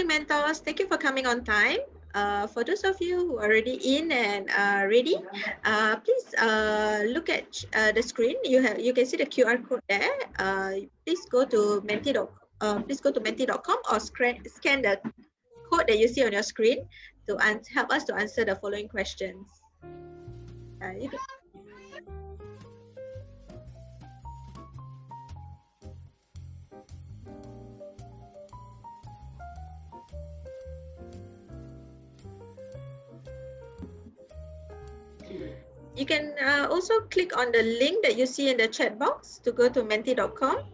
morning, mentors. Thank you for coming on time. For those of you who are already in and ready, please look at the screen. You can see the QR code there. Please go to Mentee.com or scan the code that you see on your screen to help us to answer the following questions. You can also click on the link that you see in the chat box to go to Mentee.com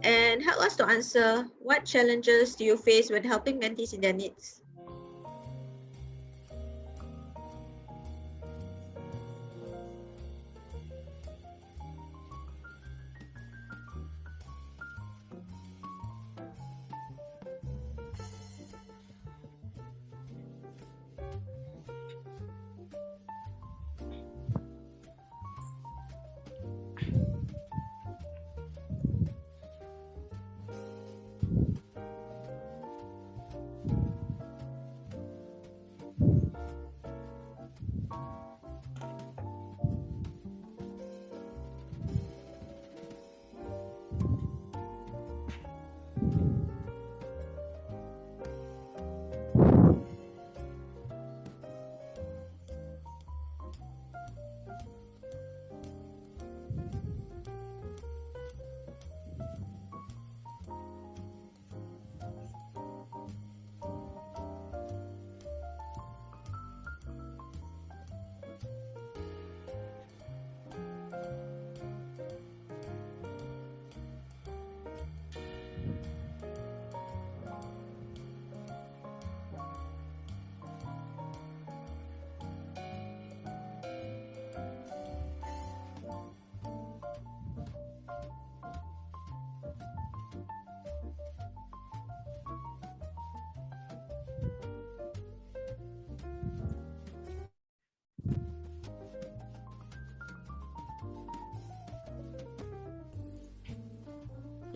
and help us to answer what challenges do you face when helping mentees in their needs.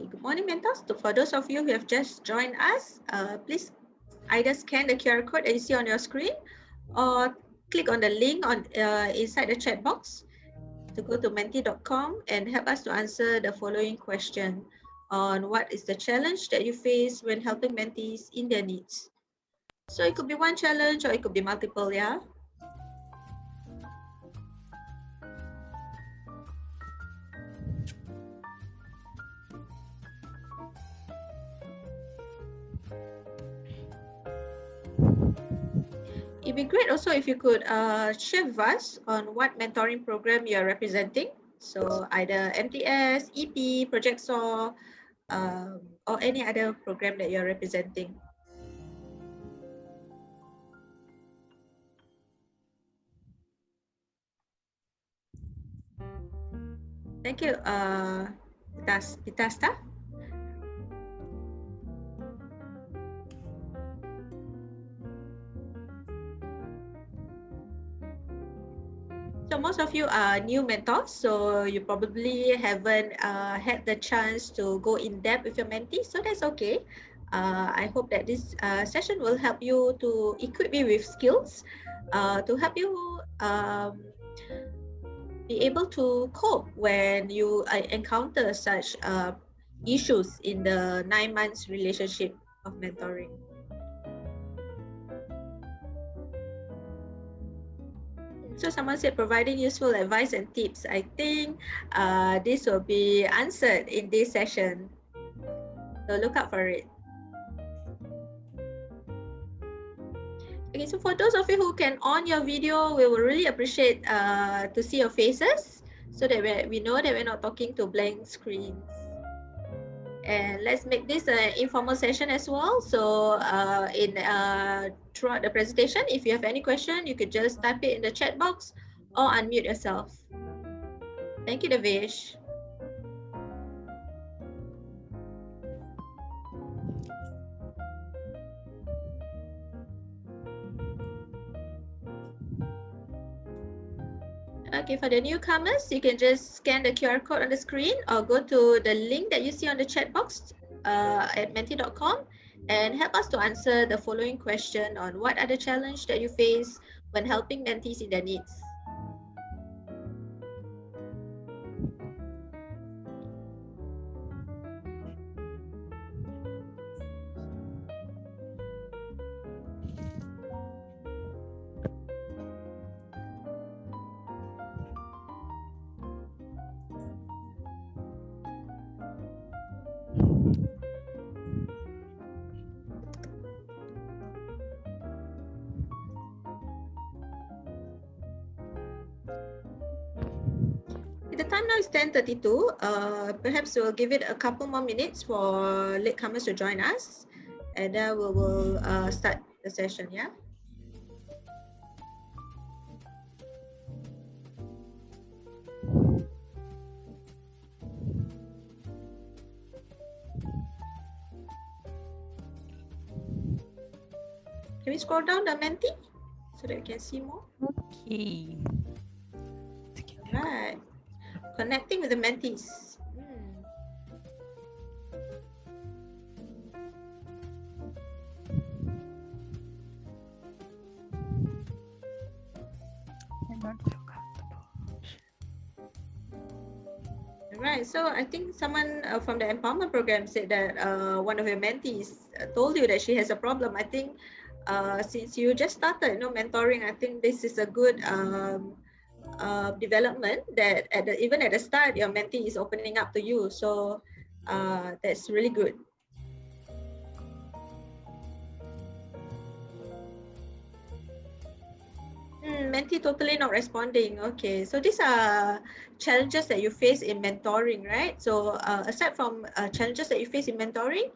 Good morning, mentors. For those of you who have just joined us, please either scan the QR code that you see on your screen or click on the link on inside the chat box to go to Mentee.com and help us to answer the following question on what is the challenge that you face when helping mentees in their needs. So it could be one challenge or it could be multiple, yeah? It'd be great also if you could share with us on what mentoring program you're representing. So either MTS, EP, Project SAW, or any other program that you're representing. Thank you, Pitasta. So most of you are new mentors, so you probably haven't had the chance to go in depth with your mentees, so that's okay. I hope that this session will help you to equip you with skills to help you be able to cope when you encounter such issues in the 9 months relationship of mentoring. So someone said providing useful advice and tips. I think this will be answered in this session. So look out for it. Okay, so for those of you who can on your video, we will really appreciate to see your faces so that we know that we're not talking to blank screens. And let's make this an informal session as well. So throughout the presentation, if you have any question, you could just type it in the chat box or unmute yourself. Thank you, Devesh. Okay, for the newcomers, you can just scan the QR code on the screen or go to the link that you see on the chat box at Mentee.com and help us to answer the following question on what are the challenges that you face when helping mentees in their needs. The time now is 10:32. Perhaps we'll give it a couple more minutes for latecomers to join us, and then we will start the session. Yeah. Can we scroll down the Menti so that we can see more? Okay. Right. Connecting with the mentees. I don't feel comfortable. Right. So I think someone from the empowerment program said that one of your mentees told you that she has a problem. I think since you just started, mentoring, I think this is a good development that even at the start, your mentee is opening up to you. So that's really good. Mentee totally not responding. Okay, so these are challenges that you face in mentoring, right? So aside from challenges that you face in mentoring,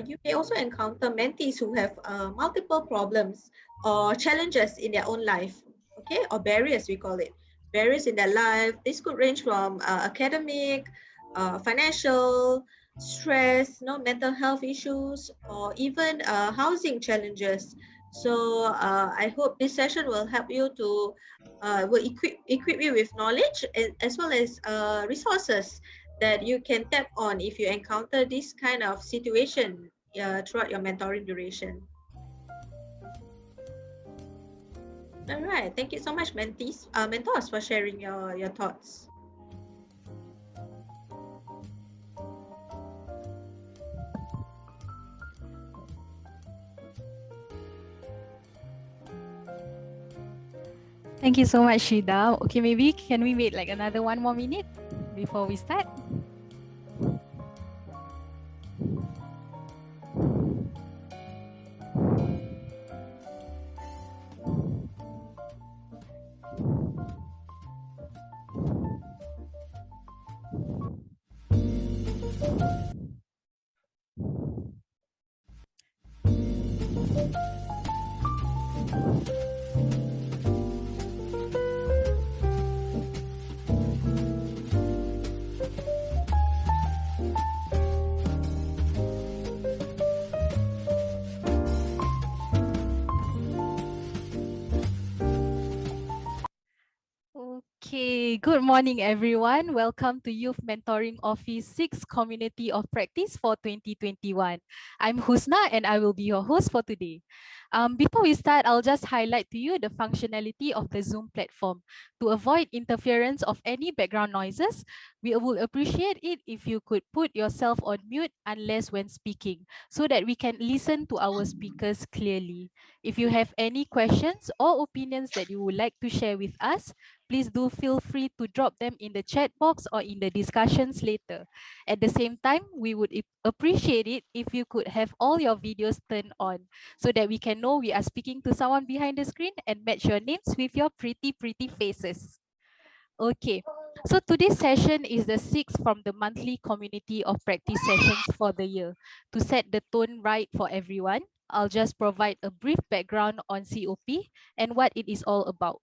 you may also encounter mentees who have multiple problems or challenges in their own life, okay, or barriers, we call it. Barriers in their life. This could range from academic, financial, stress, mental health issues, or even housing challenges. So I hope this session will help you to will equip you with knowledge as well as resources that you can tap on if you encounter this kind of situation throughout your mentoring duration. All right, thank you so much, mentors, for sharing your thoughts. Thank you so much, Shida. Okay, maybe can we wait like another 1 more minute before we start? Okay, good morning everyone. Welcome to Youth Mentoring Office 6 Community of Practice for 2021. I'm Husna and I will be your host for today. Before we start, I'll just highlight to you the functionality of the Zoom platform. To avoid interference of any background noises, we will appreciate it if you could put yourself on mute unless when speaking, so that we can listen to our speakers clearly. If you have any questions or opinions that you would like to share with us, please do feel free to drop them in the chat box or in the discussions later. At the same time, we would appreciate it if you could have all your videos turned on so that we can know we are speaking to someone behind the screen and match your names with your pretty faces. Okay, so today's session is the sixth from the monthly community of practice sessions for the year. To set the tone right for everyone, I'll just provide a brief background on COP and what it is all about.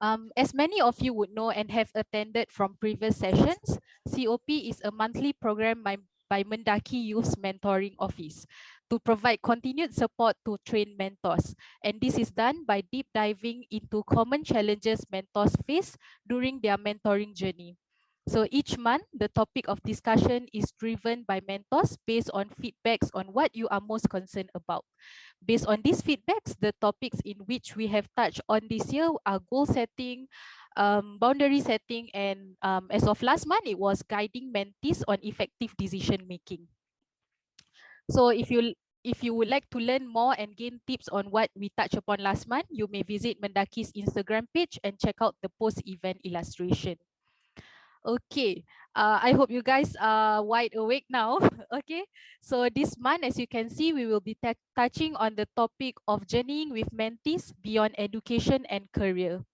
As many of you would know and have attended from previous sessions, COP is a monthly program by Mendaki Youth's Mentoring Office to provide continued support to trained mentors. And this is done by deep diving into common challenges mentors face during their mentoring journey. So each month, the topic of discussion is driven by mentors based on feedbacks on what you are most concerned about. Based on these feedbacks, the topics in which we have touched on this year are goal setting, boundary setting, and as of last month, it was guiding mentees on effective decision making. So if you would like to learn more and gain tips on what we touched upon last month, you may visit Mendaki's Instagram page and check out the post-event illustration. Okay, I hope you guys are wide awake now. Okay, so this month, as you can see, we will be touching on the topic of journeying with mentees beyond education and career.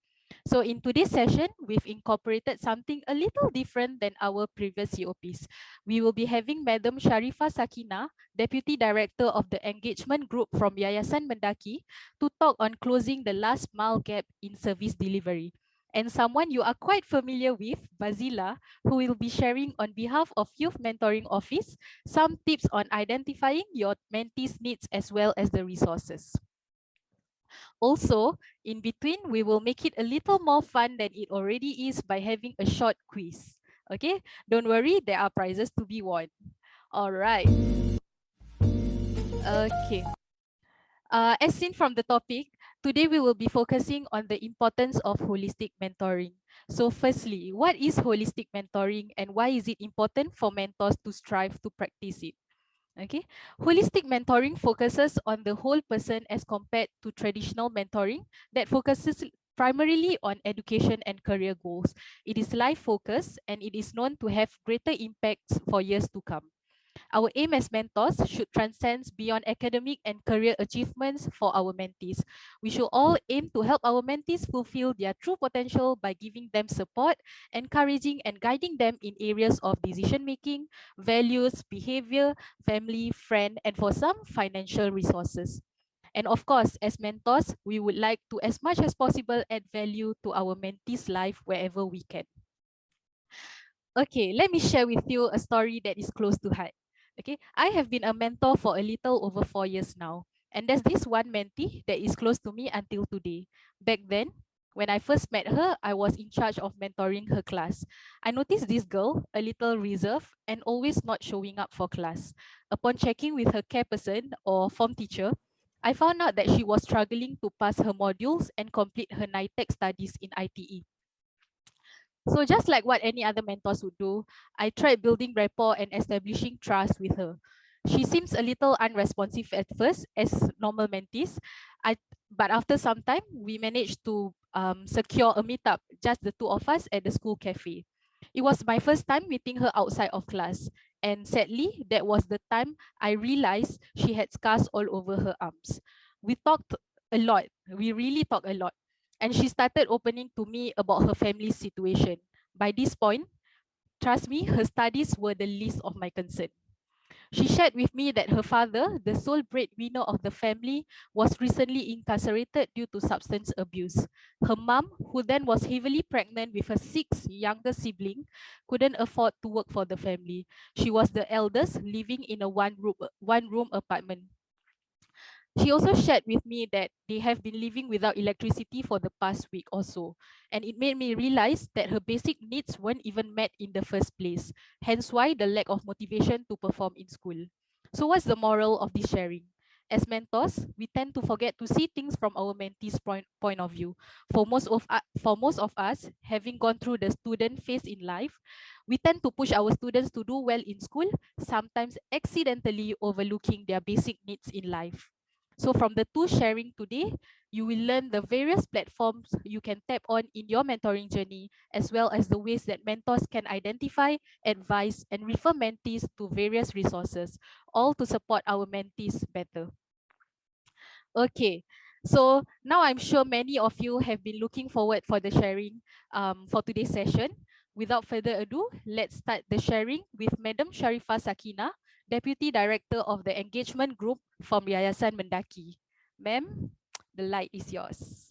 So in today's session, we've incorporated something a little different than our previous COPs. We will be having Madam Sharifah Sakinah, Deputy Director of the Engagement Group from Yayasan Mendaki, to talk on closing the last mile gap in service delivery. And someone you are quite familiar with, Bazilah, who will be sharing on behalf of Youth Mentoring Office some tips on identifying your mentees' needs as well as the resources. Also, in between, we will make it a little more fun than it already is by having a short quiz. Okay, don't worry, there are prizes to be won. All right. Okay. As seen from the topic, today we will be focusing on the importance of holistic mentoring. So firstly, what is holistic mentoring and why is it important for mentors to strive to practice it? Okay, holistic mentoring focuses on the whole person as compared to traditional mentoring that focuses primarily on education and career goals. It is life focused and it is known to have greater impacts for years to come. Our aim as mentors should transcend beyond academic and career achievements for our mentees. We should all aim to help our mentees fulfill their true potential by giving them support, encouraging and guiding them in areas of decision making, values, behavior, family, friend, and for some, financial resources. And of course, as mentors, we would like to, as much as possible, add value to our mentees' life wherever we can. Okay, let me share with you a story that is close to heart. Okay, I have been a mentor for a little over 4 years now. And there's this one mentee that is close to me until today. Back then, when I first met her, I was in charge of mentoring her class. I noticed this girl, a little reserved and always not showing up for class. Upon checking with her care person or form teacher, I found out that she was struggling to pass her modules and complete her NITEC studies in ITE. So just like what any other mentors would do, I tried building rapport and establishing trust with her. She seems a little unresponsive at first, as normal mentees. But after some time, we managed to secure a meetup, just the two of us at the school cafe. It was my first time meeting her outside of class. And sadly, that was the time I realized she had scars all over her arms. We talked a lot. We really talked a lot, and she started opening to me about her family situation. By this point, trust me, her studies were the least of my concern. She shared with me that her father, the sole breadwinner of the family, was recently incarcerated due to substance abuse. Her mom, who then was heavily pregnant with her sixth younger sibling, couldn't afford to work for the family. She was the eldest, living in a one-room apartment. She also shared with me that they have been living without electricity for the past week or so. And it made me realize that her basic needs weren't even met in the first place. Hence why the lack of motivation to perform in school. So what's the moral of this sharing? As mentors, we tend to forget to see things from our mentees' point of view. For most of us, having gone through the student phase in life, we tend to push our students to do well in school, sometimes accidentally overlooking their basic needs in life. So from the two sharing today, you will learn the various platforms you can tap on in your mentoring journey, as well as the ways that mentors can identify, advise, and refer mentees to various resources, all to support our mentees better. Okay, so now I'm sure many of you have been looking forward for the sharing for today's session. Without further ado, let's start the sharing with Madam Sharifah Sakinah, Deputy Director of the Engagement Group from Yayasan Mendaki. Ma'am, the light is yours.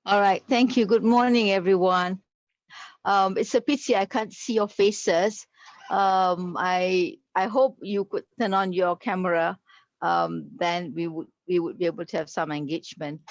All right, thank you. Good morning, everyone. It's a pity I can't see your faces. I hope you could turn on your camera. Then we would be able to have some engagement.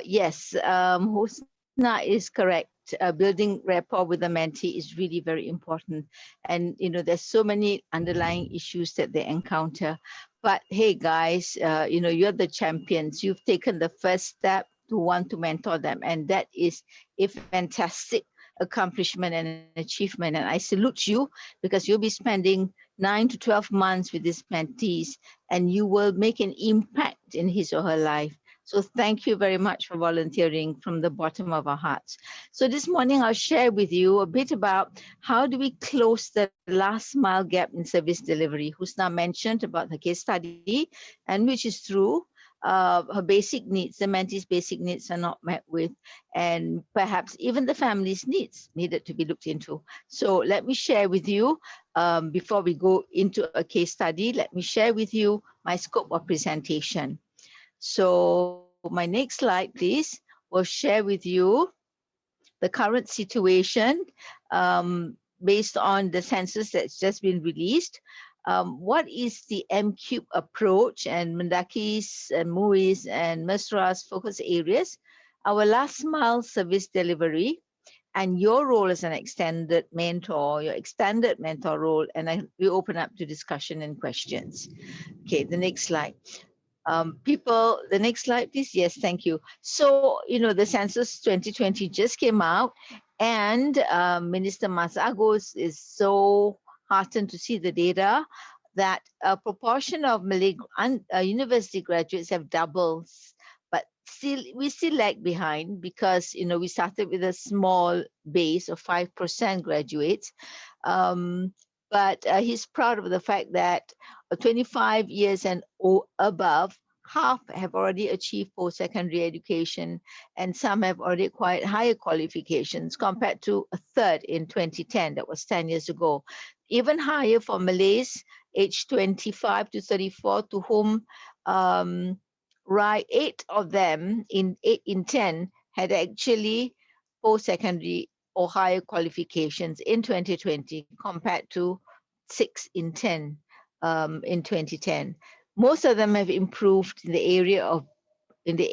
Yes, Husna is correct. building rapport with the mentee is really very important. And, there's so many underlying issues that they encounter. But hey, guys, you're the champions. You've taken the first step to want to mentor them. And that is a fantastic accomplishment and achievement. And I salute you, because you'll be spending 9 to 12 months with these mentees, and you will make an impact in his or her life. So thank you very much for volunteering from the bottom of our hearts. So this morning, I'll share with you a bit about how do we close the last mile gap in service delivery. Husna mentioned about her case study, and which is true. Her basic needs, the mentee's basic needs are not met with, and perhaps even the family's needs needed to be looked into. So let me share with you, before we go into a case study, let me share with you my scope of presentation. So my next slide, please, will share with you the current situation based on the census that's just been released. What is the MCube approach and Mendaki's and MUI's and Mesra's focus areas, our last mile service delivery, and your role as an extended mentor, your extended mentor role, and we open up to discussion and questions. Okay, the next slide. The next slide, please. Yes, thank you. So, the census 2020 just came out, and Minister Mas Agus is so heartened to see the data that a proportion of Malay university graduates have doubled, but we still lag behind, because we started with a small base of 5% graduates. But he's proud of the fact that 25 years and above, half have already achieved post-secondary education, and some have already acquired higher qualifications, compared to a third in 2010. That was 10 years ago. Even higher for Malays aged 25 to 34, to whom 8 of them in 8 in 10 had actually post-secondary or higher qualifications in 2020, compared to 6 in 10 in 2010. Most of them have improved in the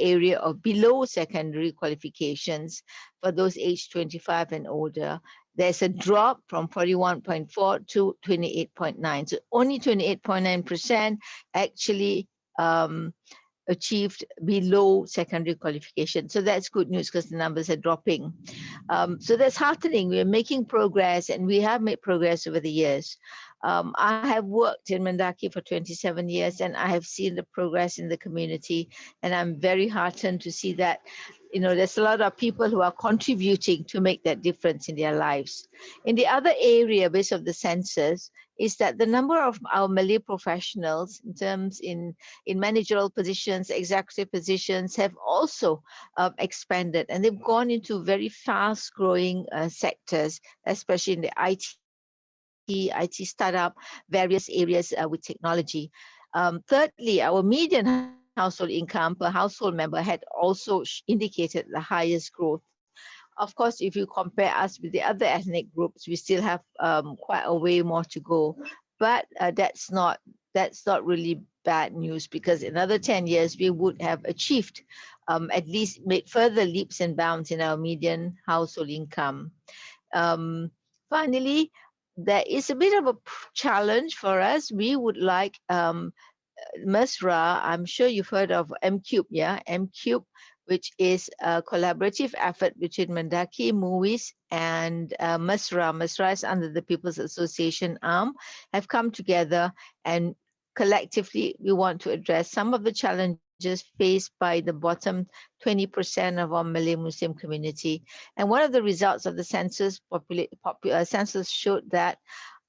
area of below secondary qualifications for those aged 25 and older. There's a drop from 41.4 to 28.9. So only 28.9% actually achieved below secondary qualification. So that's good news, because the numbers are dropping. So that's heartening. We're making progress, and we have made progress over the years. I have worked in Mendaki for 27 years, and I have seen the progress in the community, and I'm very heartened to see that there's a lot of people who are contributing to make that difference in their lives. In the other area based on the census is that the number of our Malay professionals in managerial positions, executive positions, have also expanded, and they've gone into very fast growing sectors, especially in the IT startup, various areas with technology. Thirdly, our median household income per household member had also indicated the highest growth. Of course, if you compare us with the other ethnic groups, we still have quite a way more to go. But that's not really bad news, because in another 10 years, we would have achieved at least made further leaps and bounds in our median household income. Finally, there is a bit of a challenge for us. We would like Mesra, I'm sure you've heard of MCube, yeah? MCube, which is a collaborative effort between Mendaki, MUIS, and Mesra. Mesra is under the People's Association arm, have come together, and collectively we want to address some of the challenges faced by the bottom 20% of our Malay Muslim community. And one of the results of the census showed that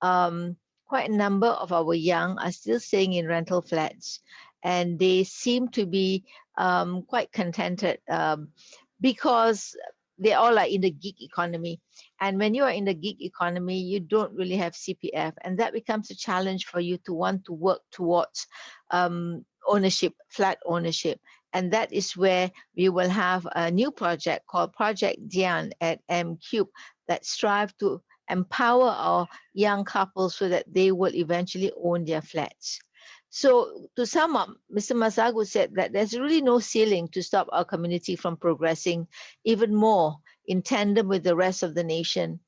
quite a number of our young are still staying in rental flats, and they seem to be quite contented because they all are in the gig economy. And when you are in the gig economy, you don't really have CPF, and that becomes a challenge for you to want to work towards ownership, flat ownership. And that is where we will have a new project called Project Dian at MCube that strive to empower our young couples so that they will eventually own their flats. So to sum up, Mr. Masagu said that there's really no ceiling to stop our community from progressing even more in tandem with the rest of the nation.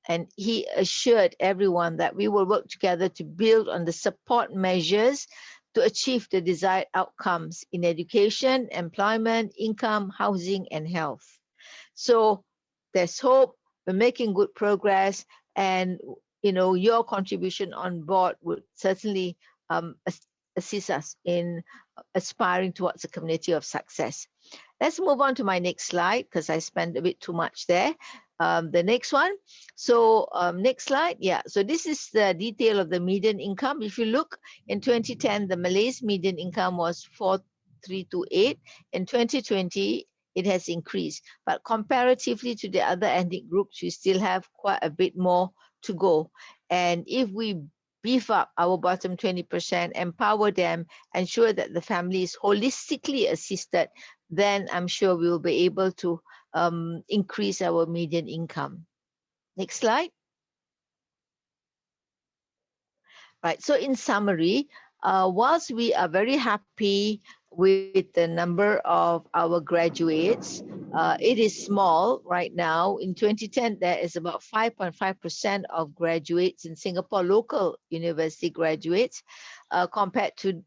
And he assured everyone that we will work together to build on the support measures to achieve the desired outcomes in education, employment, income, housing, and health. So there's hope. We're making good progress, and your contribution on board would certainly assist us in aspiring towards a community of success. Let's move on to my next slide because I spent a bit too much there. The next one. So next slide. Yeah. So this is the detail of the median income. If you look in 2010, the Malays median income was 4,328. In 2020, it has increased. But comparatively to the other ethnic groups, we still have quite a bit more to go. And if we beef up our bottom 20%, empower them, ensure that the family is holistically assisted, then I'm sure we will be able to increase our median income. Next slide. Right, so in summary, whilst we are very happy with the number of our graduates, it is small right now. In 2010, there is about 5.5% of graduates in Singapore, local university graduates, compared to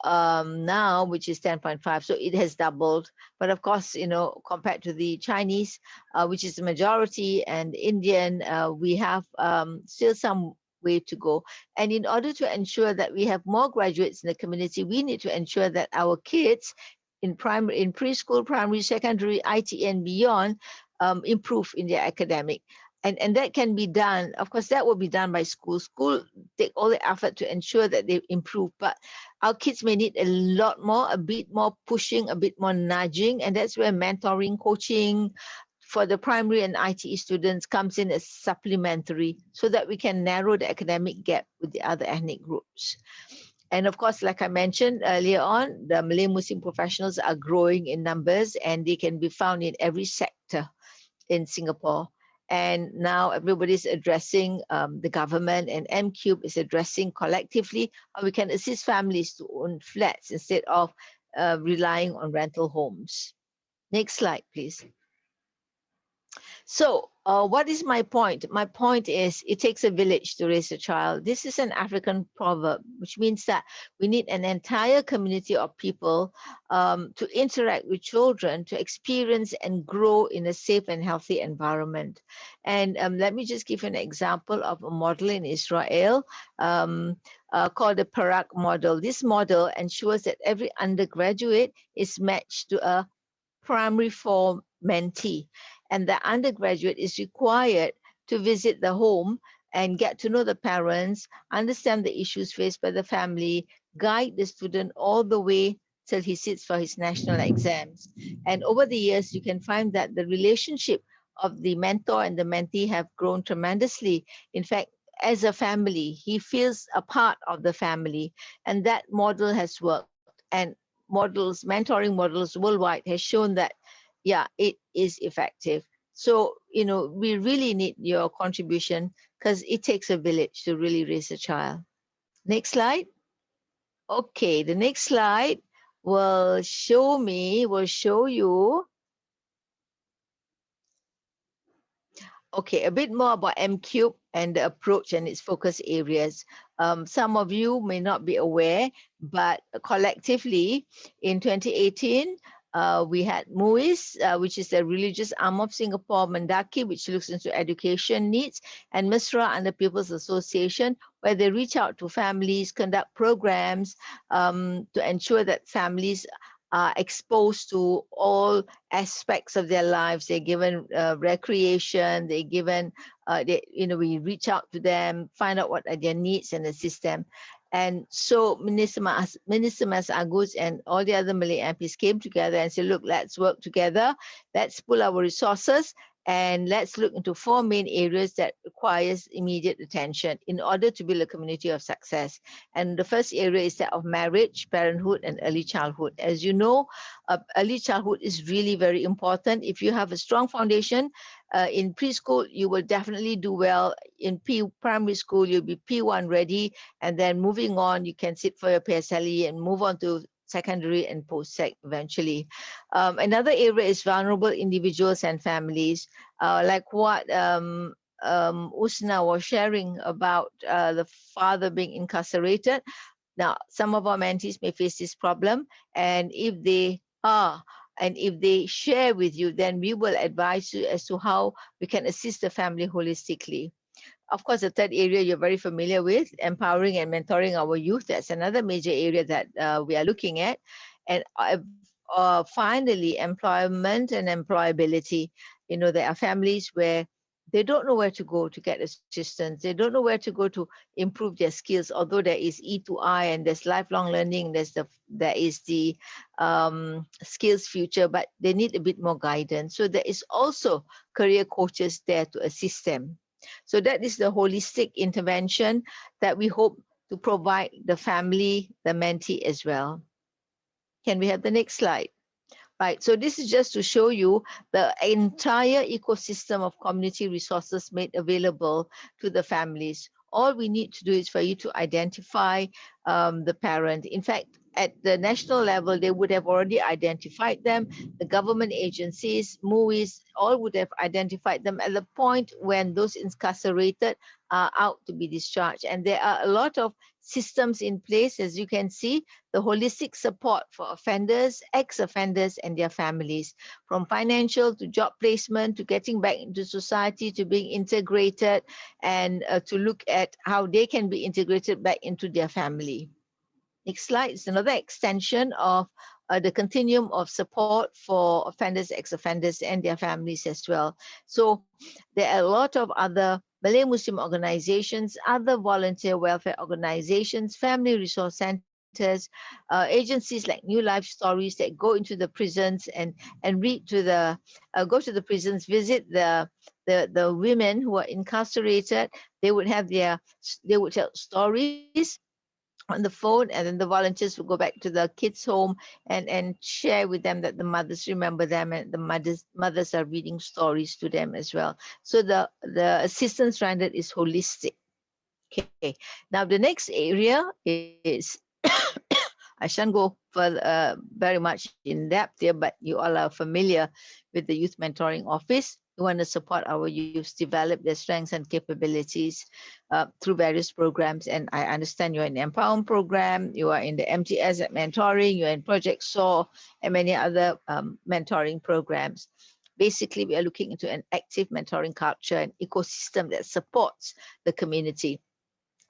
now, which is 10.5. So it has doubled. But of course, compared to the Chinese, which is the majority, and Indian, we have still some way to go. And in order to ensure that we have more graduates in the community, we need to ensure that our kids in preschool, primary, secondary, IT, and beyond improve in their academic. And that can be done. Of course, that will be done by school. School take all the effort to ensure that they improve. But our kids may need a lot more, a bit more pushing, a bit more nudging. And that's where mentoring, coaching for the primary and IT students comes in as supplementary, so that we can narrow the academic gap with the other ethnic groups. And of course, like I mentioned earlier on, the Malay Muslim professionals are growing in numbers, and they can be found in every sector in Singapore. And now everybody's addressing the government, and M-Cube is addressing collectively how we can assist families to own flats instead of relying on rental homes. Next slide, please. So what is my point? My point is it takes a village to raise a child. This is an African proverb, which means that we need an entire community of people to interact with children, to experience and grow in a safe and healthy environment. And let me just give an example of a model in Israel called the Parak model. This model ensures that every undergraduate is matched to a primary 4 mentee, and the undergraduate is required to visit the home and get to know the parents, understand the issues faced by the family, guide the student all the way till he sits for his national exams. And over the years, you can find that the relationship of the mentor and the mentee have grown tremendously. In fact, as a family, he feels a part of the family, and that model has worked. And mentoring models worldwide has shown that, yeah, it is effective. So, we really need your contribution, because it takes a village to really raise a child. Next slide. Okay, the next slide will show you, okay, a bit more about M-Cube and the approach and its focus areas. Some of you may not be aware, but collectively in 2018, we had MUIS, which is the religious arm of Singapore, Mendaki, which looks into education needs, and Mesra and the People's Association, where they reach out to families, conduct programs to ensure that families are exposed to all aspects of their lives. They're given recreation, they're given, we reach out to them, find out what are their needs and assist them. And so Minister Mas Agus and all the other Malay MPs came together and said, look, let's work together, let's pool our resources, and let's look into 4 main areas that requires immediate attention in order to build a community of success. And the first area is that of marriage, parenthood, and early childhood. As you know, early childhood is really very important. If you have a strong foundation in preschool, you will definitely do well. In primary school, you'll be P1 ready, and then moving on, you can sit for your PSLE and move on to secondary and post-sec eventually. Another area is vulnerable individuals and families, like what Usna was sharing about the father being incarcerated. Now, some of our mentees may face this problem, and if they are, and if they share with you, then we will advise you as to how we can assist the family holistically. Of course, the third area you're very familiar with, empowering and mentoring our youth. That's another major area that we are looking at. And finally, employment and employability. You know, there are families where they don't know where to go to get assistance. They don't know where to go to improve their skills. Although there is E2I and there's lifelong learning, there is the skills future, but they need a bit more guidance. So there is also career coaches there to assist them. So that is the holistic intervention that we hope to provide the family, the mentee as well. Can we have the next slide? Right, so this is just to show you the entire ecosystem of community resources made available to the families. All we need to do is for you to identify the parent. In fact, at the national level, they would have already identified them. The government agencies, MUIs, all would have identified them at the point when those incarcerated are out to be discharged. And there are a lot of systems in place, as you can see, the holistic support for offenders, ex-offenders, and their families, from financial to job placement, to getting back into society, to being integrated, and to look at how they can be integrated back into their family. Next slide is another extension of the continuum of support for offenders, ex-offenders, and their families as well. So there are a lot of other Malay Muslim organizations, other volunteer welfare organizations, family resource centers, agencies like New Life Stories that go into the prisons and read to the go to the prisons, visit the women who are incarcerated. They would tell stories on the phone, and then the volunteers will go back to the kids' home and share with them that the mothers remember them, and the mothers are reading stories to them as well. So the assistance rendered is holistic. Okay, now the next area is I shan't go for very much in depth here, but you all are familiar with the Youth Mentoring Office. We want to support our youths develop their strengths and capabilities through various programs. And I understand you're in the Empower program, you are in the MTS at mentoring, you're in Project SOAR, and many other mentoring programs. Basically, we are looking into an active mentoring culture and ecosystem that supports the community.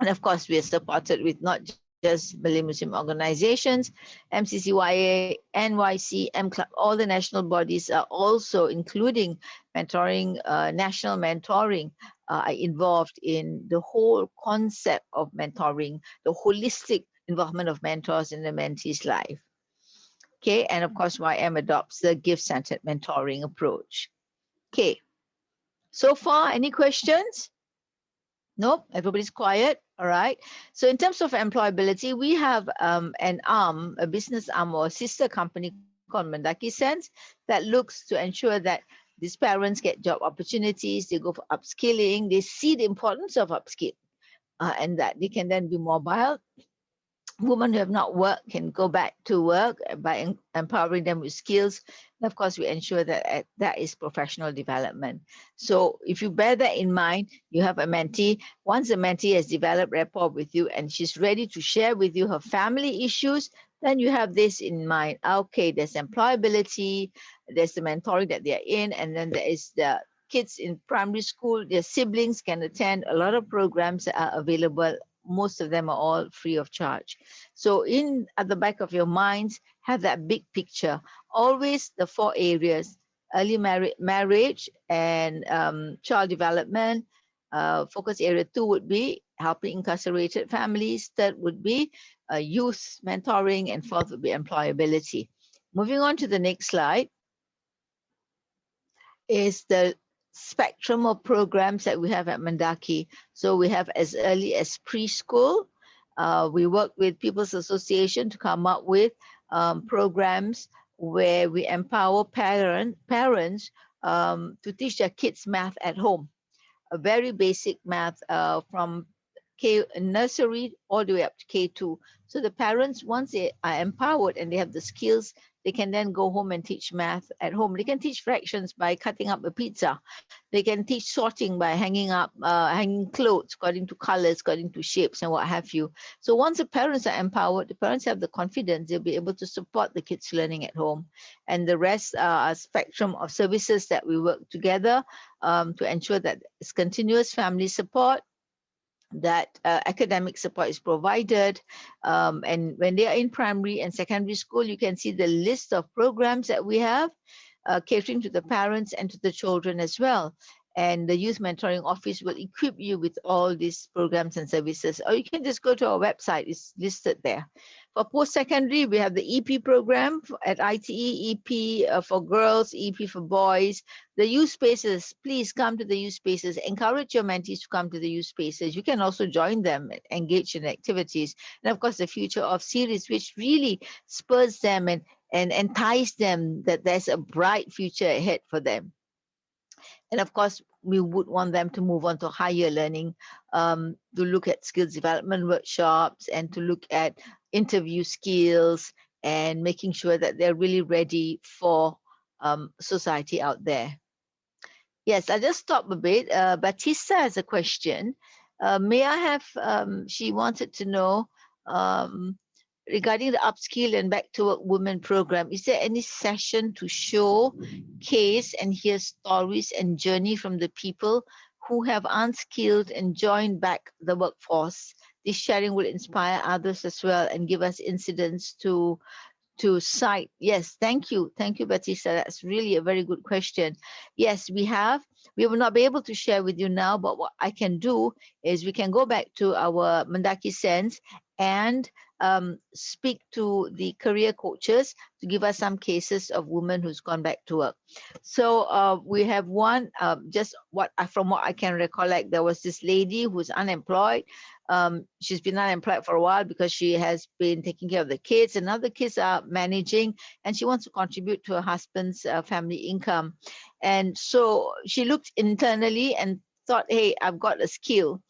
And of course, we are supported with not just Malay Muslim organizations, MCCYA, NYC, MCLUB, all the national bodies are also, including mentoring, national mentoring, are involved in the whole concept of mentoring, the holistic involvement of mentors in the mentee's life. Okay, and of course, YM adopts the gift-centered mentoring approach. Okay, so far, any questions? Nope, everybody's quiet. All right. So in terms of employability, we have an arm, a business arm or a sister company called Mendaki Sense that looks to ensure that these parents get job opportunities, they go for upskilling, they see the importance of upskill, and that they can then be mobile. Women who have not worked can go back to work by empowering them with skills. And of course, we ensure that that is professional development. So if you bear that in mind, you have a mentee. Once a mentee has developed rapport with you and she's ready to share with you her family issues, then you have this in mind. Okay, there's employability, there's the mentoring that they're in, and then there is the kids in primary school, their siblings can attend. A lot of programs are available. Most of them are all free of charge. So at the back of your minds, have that big picture. Always the 4 areas: early marriage and child development. Focus area 2 would be helping incarcerated families. 3rd would be youth mentoring, and 4th would be employability. Moving on to the next slide is the spectrum of programs that we have at Mendaki. So we have as early as preschool. We work with People's Association to come up with programs where we empower parents to teach their kids math at home. A very basic math from nursery all the way up to K2. So the parents, once they are empowered and they have the skills, they can then go home and teach math at home. They can teach fractions by cutting up a pizza. They can teach sorting by hanging clothes according to colors, according to shapes, and what have you. So once the parents are empowered, the parents have the confidence, they'll be able to support the kids learning at home. And the rest are a spectrum of services that we work together to ensure that it's continuous family support, that academic support is provided. And when they are in primary and secondary school, you can see the list of programs that we have, catering to the parents and to the children as well. And the Youth Mentoring Office will equip you with all these programs and services. Or you can just go to our website, it's listed there. For post-secondary, we have the EP program at ITE, EP for girls, EP for boys. The youth spaces, please come to the youth spaces. Encourage your mentees to come to the youth spaces. You can also join them, engage in activities. And of course, the Future of series, which really spurs them and entice them that there's a bright future ahead for them. And of course, we would want them to move on to higher learning, to look at skills development workshops and to look at interview skills and making sure that they're really ready for society out there. Yes, I'll just stop a bit. Batista has a question. May I have, she wanted to know, regarding the upskill and back to work women program, is there any session to show case and hear stories and journey from the people who have unskilled and joined back the workforce? This sharing will inspire others as well and give us incidents to cite. Yes, thank you, Batista. That's really a very good question. Yes, we have. We will not be able to share with you now, but what I can do is we can go back to our Mendaki Sense and speak to the career coaches to give us some cases of women who's gone back to work. So we have one, just from what I can recollect, there was this lady who's unemployed. She's been unemployed for a while because she has been taking care of the kids, and now the kids are managing, and she wants to contribute to her husband's family income. And so she looked internally and thought, hey, I've got a skill,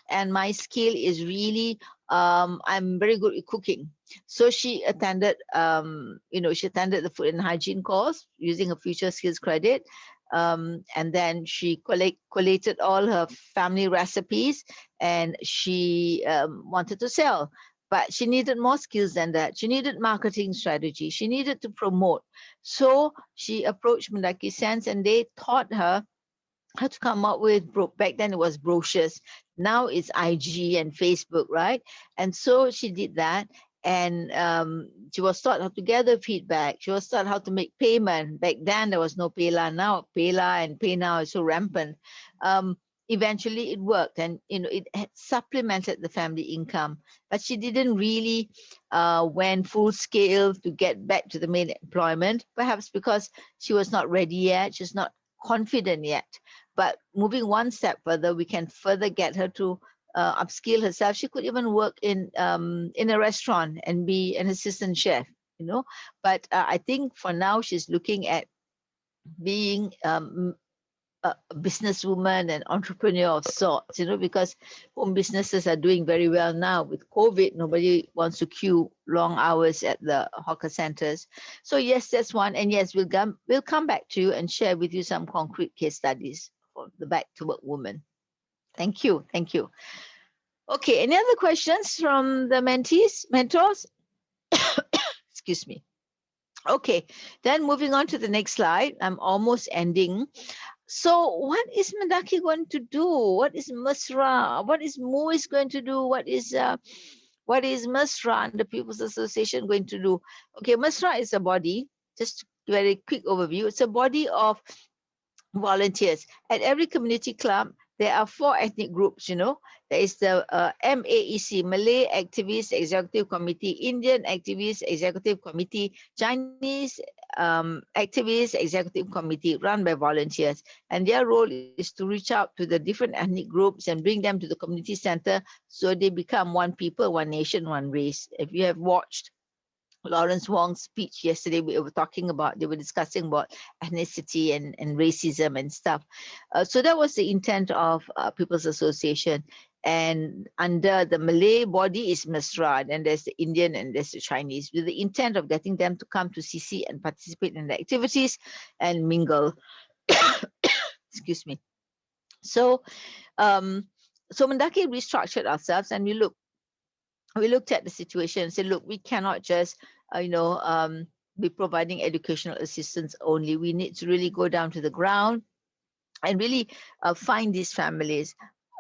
and my skill is really I'm very good at cooking. So she attended, she attended the food and hygiene course using a future skills credit. And then she collated all her family recipes, and she wanted to sell. But she needed more skills than that. She needed marketing strategy. She needed to promote. So she approached Mendaki Sense, and they taught her how to come up with, back then it was brochures. Now it's IG and Facebook, right? And so she did that. And she was taught how to gather feedback. She was taught how to make payment. Back then, there was no Paylah. Now, Paylah and PayNow is so rampant. Eventually, it worked, and it had supplemented the family income. But she didn't really went full scale to get back to the main employment, perhaps because she was not ready yet. She's not confident yet. But moving one step further, we can further get her to upskill herself. She could even work in a restaurant and be an assistant chef, But I think for now she's looking at being a businesswoman and entrepreneur of sorts, because home businesses are doing very well now. With COVID, nobody wants to queue long hours at the hawker centers. So yes, that's one. And yes, we'll come back to you and share with you some concrete case studies for the back to work woman. Thank you. Okay, any other questions from the mentors? Excuse me. Okay, then moving on to the next slide. I'm almost ending. So what is Mendaki going to do? What is Mesra? What is MUIS going to do? What is Mesra and the People's Association going to do? Okay, Mesra is a body, just very quick overview. It's a body of volunteers. At every community club, there are 4 ethnic groups, There is the MAEC, Malay Activist Executive Committee, Indian Activist Executive Committee, Chinese Activist Executive Committee, run by volunteers. And their role is to reach out to the different ethnic groups and bring them to the community center so they become one people, one nation, one race. If you have watched Lawrence Wong's speech yesterday, they were discussing about ethnicity and racism and stuff. So that was the intent of People's Association. And under the Malay body is Mesra, and there's the Indian and there's the Chinese, with the intent of getting them to come to CC and participate in the activities and mingle. Excuse me. So, Mendaki restructured ourselves, and we looked at the situation and said, look, we cannot just, be providing educational assistance only. We need to really go down to the ground and really find these families.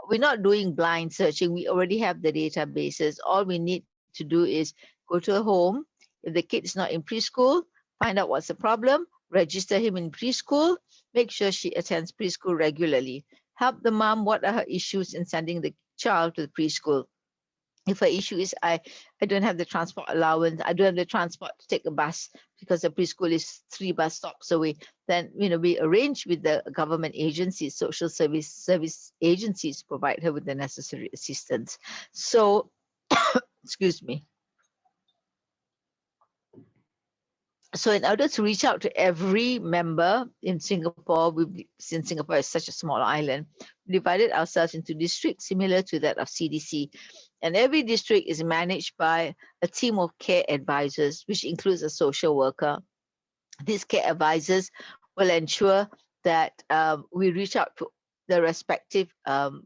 We're not doing blind searching. We already have the databases. All we need to do is go to a home. If the kid is not in preschool, find out what's the problem, register him in preschool, make sure she attends preschool regularly. Help the mom, what are her issues in sending the child to the preschool. If her issue is, I don't have the transport allowance, I don't have the transport to take a bus because the preschool is 3 bus stops away, then we arrange with the government agencies, social service agencies, to provide her with the necessary assistance. So, excuse me. So in order to reach out to every member in Singapore, since Singapore is such a small island, we divided ourselves into districts similar to that of CDC. And every district is managed by a team of care advisors, which includes a social worker. These care advisors will ensure that we reach out to the respective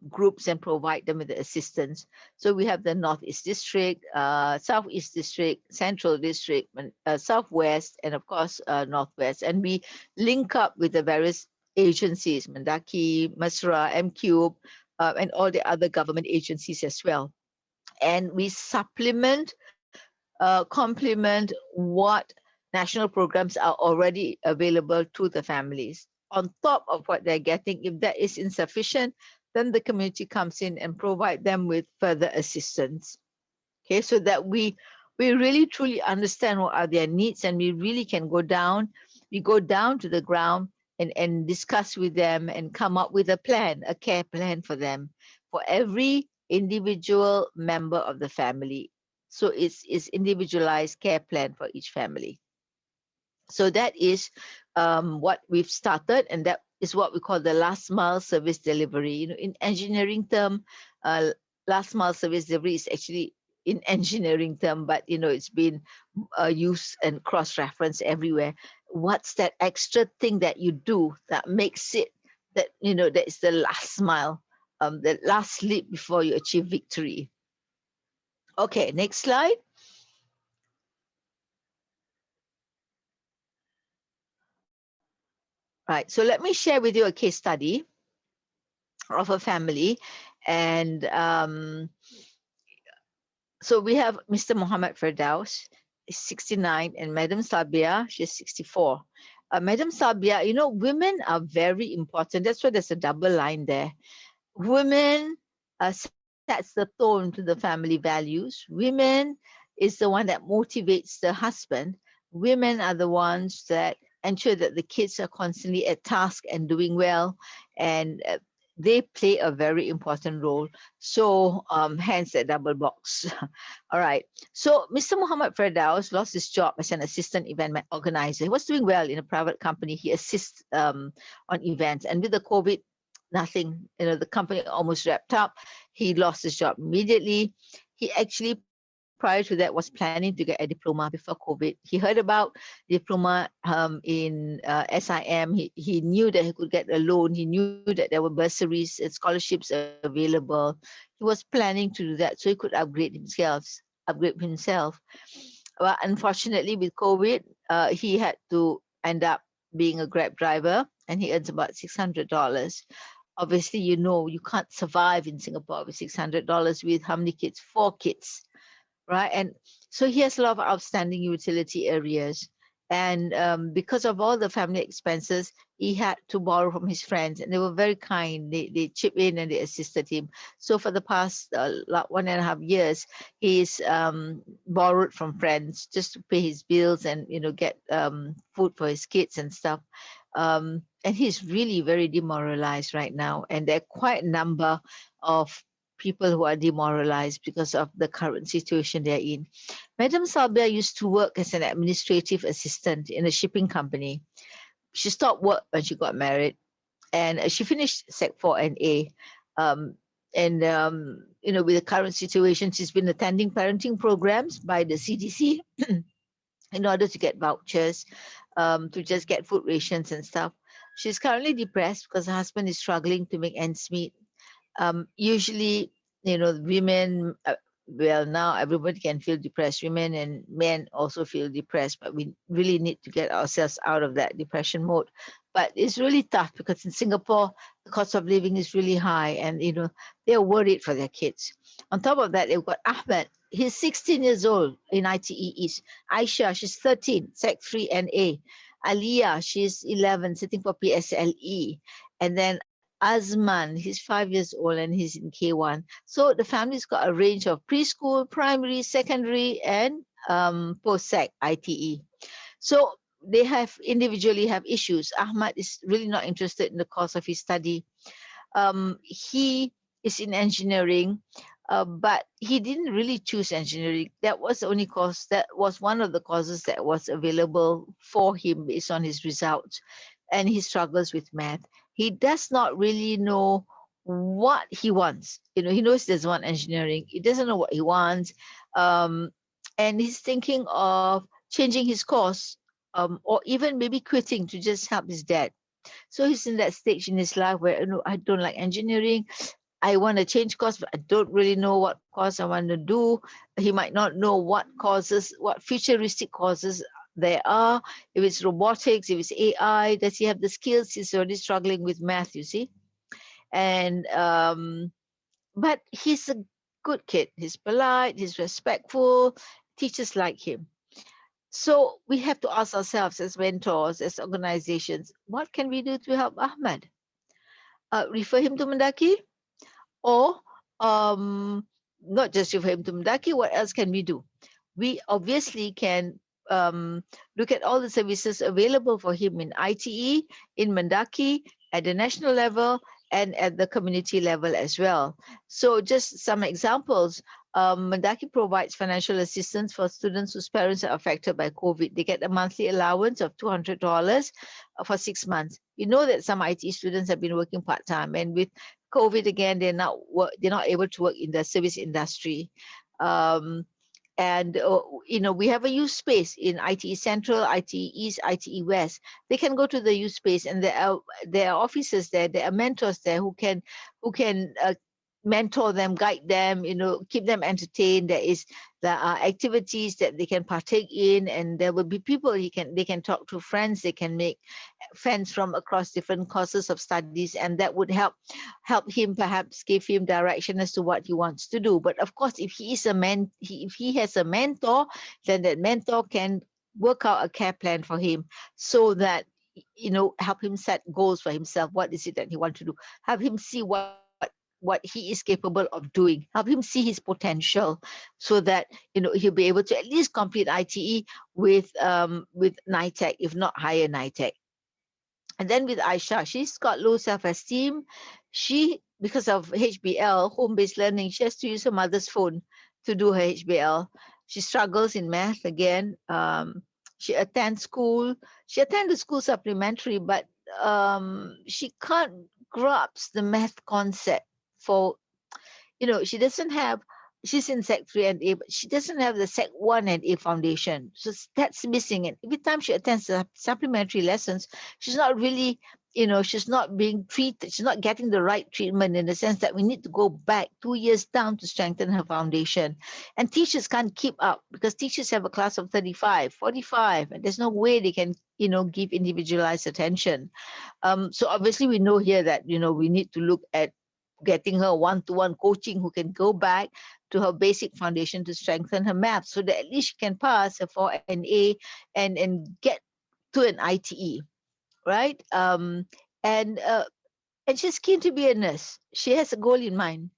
groups and provide them with the assistance. So we have the Northeast District, Southeast District, Central District, Southwest, and of course, Northwest. And we link up with the various agencies, Mendaki, Mesra, MCube, and all the other government agencies as well. And we supplement, complement what national programs are already available to the families. On top of what they're getting, if that is insufficient, then the community comes in and provide them with further assistance. Okay, so that we really truly understand what are their needs, and we really can go down. We go down to the ground and discuss with them and come up with a plan, a care plan for them, for every individual member of the family. So it's individualized care plan for each family. So that is what we've started, and that is what we call the last mile service delivery. In engineering term, last mile service delivery is actually in engineering term, but it's been used and cross-referenced everywhere. What's that extra thing that you do that makes it that that is the last mile, the last leap before you achieve victory? Okay, next slide. Right, so let me share with you a case study of a family. And so we have Mr. Muhammad Firdaus, 69, and Madam Sabia, she's 64. Madam Sabia, women are very important. That's why there's a double line there. Women sets the tone to the family values. Women is the one that motivates the husband. Women are the ones that ensure that the kids are constantly at task and doing well, and they play a very important role. So hence that double box. All right. So Mr. Muhammad Firdaus lost his job as an assistant event organizer. He was doing well in a private company. He assists on events, and with the COVID, nothing, the company almost wrapped up. He lost his job immediately. He actually, prior to that, was planning to get a diploma before COVID. He heard about diploma in SIM. He knew that he could get a loan. He knew that there were bursaries and scholarships available. He was planning to do that so he could upgrade himself. Well, unfortunately, with COVID, he had to end up being a Grab driver, and he earns about $600. Obviously, you can't survive in Singapore with $600 with how many kids? 4 kids. Right, and so he has a lot of outstanding utility areas, and because of all the family expenses, he had to borrow from his friends, and they were very kind. They chipped in and they assisted him. So for the past 1.5 years, he's borrowed from friends just to pay his bills and get food for his kids and stuff. And he's really very demoralized right now, and there are quite a number of people who are demoralized because of the current situation they're in. Madam Sabia used to work as an administrative assistant in a shipping company. She stopped work when she got married, and she finished Sec 4 and A. with the current situation, she's been attending parenting programs by the CDC in order to get vouchers, to just get food rations and stuff. She's currently depressed because her husband is struggling to make ends meet. Usually, women, well, now everybody can feel depressed. Women and men also feel depressed, but we really need to get ourselves out of that depression mode. But it's really tough because in Singapore, the cost of living is really high, and they're worried for their kids. On top of that, they've got Ahmed. He's 16 years old in ITE East. Aisha, she's 13, Sec 3 and A. Aliyah, she's 11, sitting for PSLE. And then Azman, he's 5 years old and he's in K1. So the family's got a range of preschool, primary, secondary, and post-sec ITE. So they individually have issues. Ahmad is really not interested in the course of his study. He is in engineering, but he didn't really choose engineering. That was the only course, that was one of the courses that was available for him based on his results. And he struggles with math. He does not really know what he wants. He knows he doesn't want engineering. He doesn't know what he wants. And he's thinking of changing his course, or even maybe quitting to just help his dad. So he's in that stage in his life where, I don't like engineering. I want to change course, but I don't really know what course I want to do. He might not know what futuristic courses there are. If it's robotics, if it's AI, does he have the skills? He's already struggling with math, you see. And but he's a good kid. He's polite, he's respectful, teachers like him. So we have to ask ourselves as mentors, as organizations, what can we do to help Ahmad? Refer him to Mendaki? Or not just refer him to Mendaki, what else can we do? We obviously can look at all the services available for him in ITE, in Mendaki, at the national level, and at the community level as well. So just some examples. Mendaki provides financial assistance for students whose parents are affected by COVID. They get a monthly allowance of $200 for 6 months. We know that some IT students have been working part-time, and with COVID again, they're not able to work in the service industry. We have a youth space in ITE Central, ITE East, ITE West. They can go to the youth space, and there are officers there, there are mentors there who can mentor them, guide them, keep them entertained. There are activities that they can partake in, and there will be people they can talk to, friends. They can make friends from across different courses of studies, and that would help him, perhaps give him direction as to what he wants to do. But of course, if he has a mentor, then that mentor can work out a care plan for him, so that help him set goals for himself. What is it that he wants to do? Have him see what he is capable of doing. Help him see his potential, so that he'll be able to at least complete ITE with NITEC, if not higher NITEC. And then with Aisha, she's got low self-esteem. Because of HBL, home-based learning, she has to use her mother's phone to do her HBL. She struggles in math again. She attends school. She attends the school supplementary, but she can't grasp the math concept. She's in Sec 3 and A, but she doesn't have the Sec 1 and A foundation. So that's missing. And every time she attends the supplementary lessons, she's not really, she's not being treated. She's not getting the right treatment, in the sense that we need to go back 2 years down to strengthen her foundation. And teachers can't keep up, because teachers have a class of 35, 45, and there's no way they can, give individualized attention. So obviously we know here that, we need to look at getting her one-to-one coaching who can go back to her basic foundation to strengthen her math, so that at least she can pass her 4NA and get to an ITE, right? And she's keen to be a nurse. She has a goal in mind.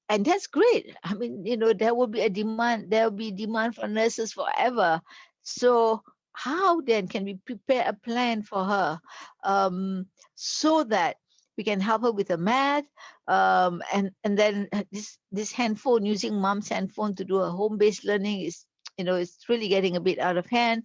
And that's great. I mean, there will be demand for nurses forever. So how then can we prepare a plan for her, so that we can help her with the math, and then this handphone, using mom's handphone to do a home-based learning, is it's really getting a bit out of hand.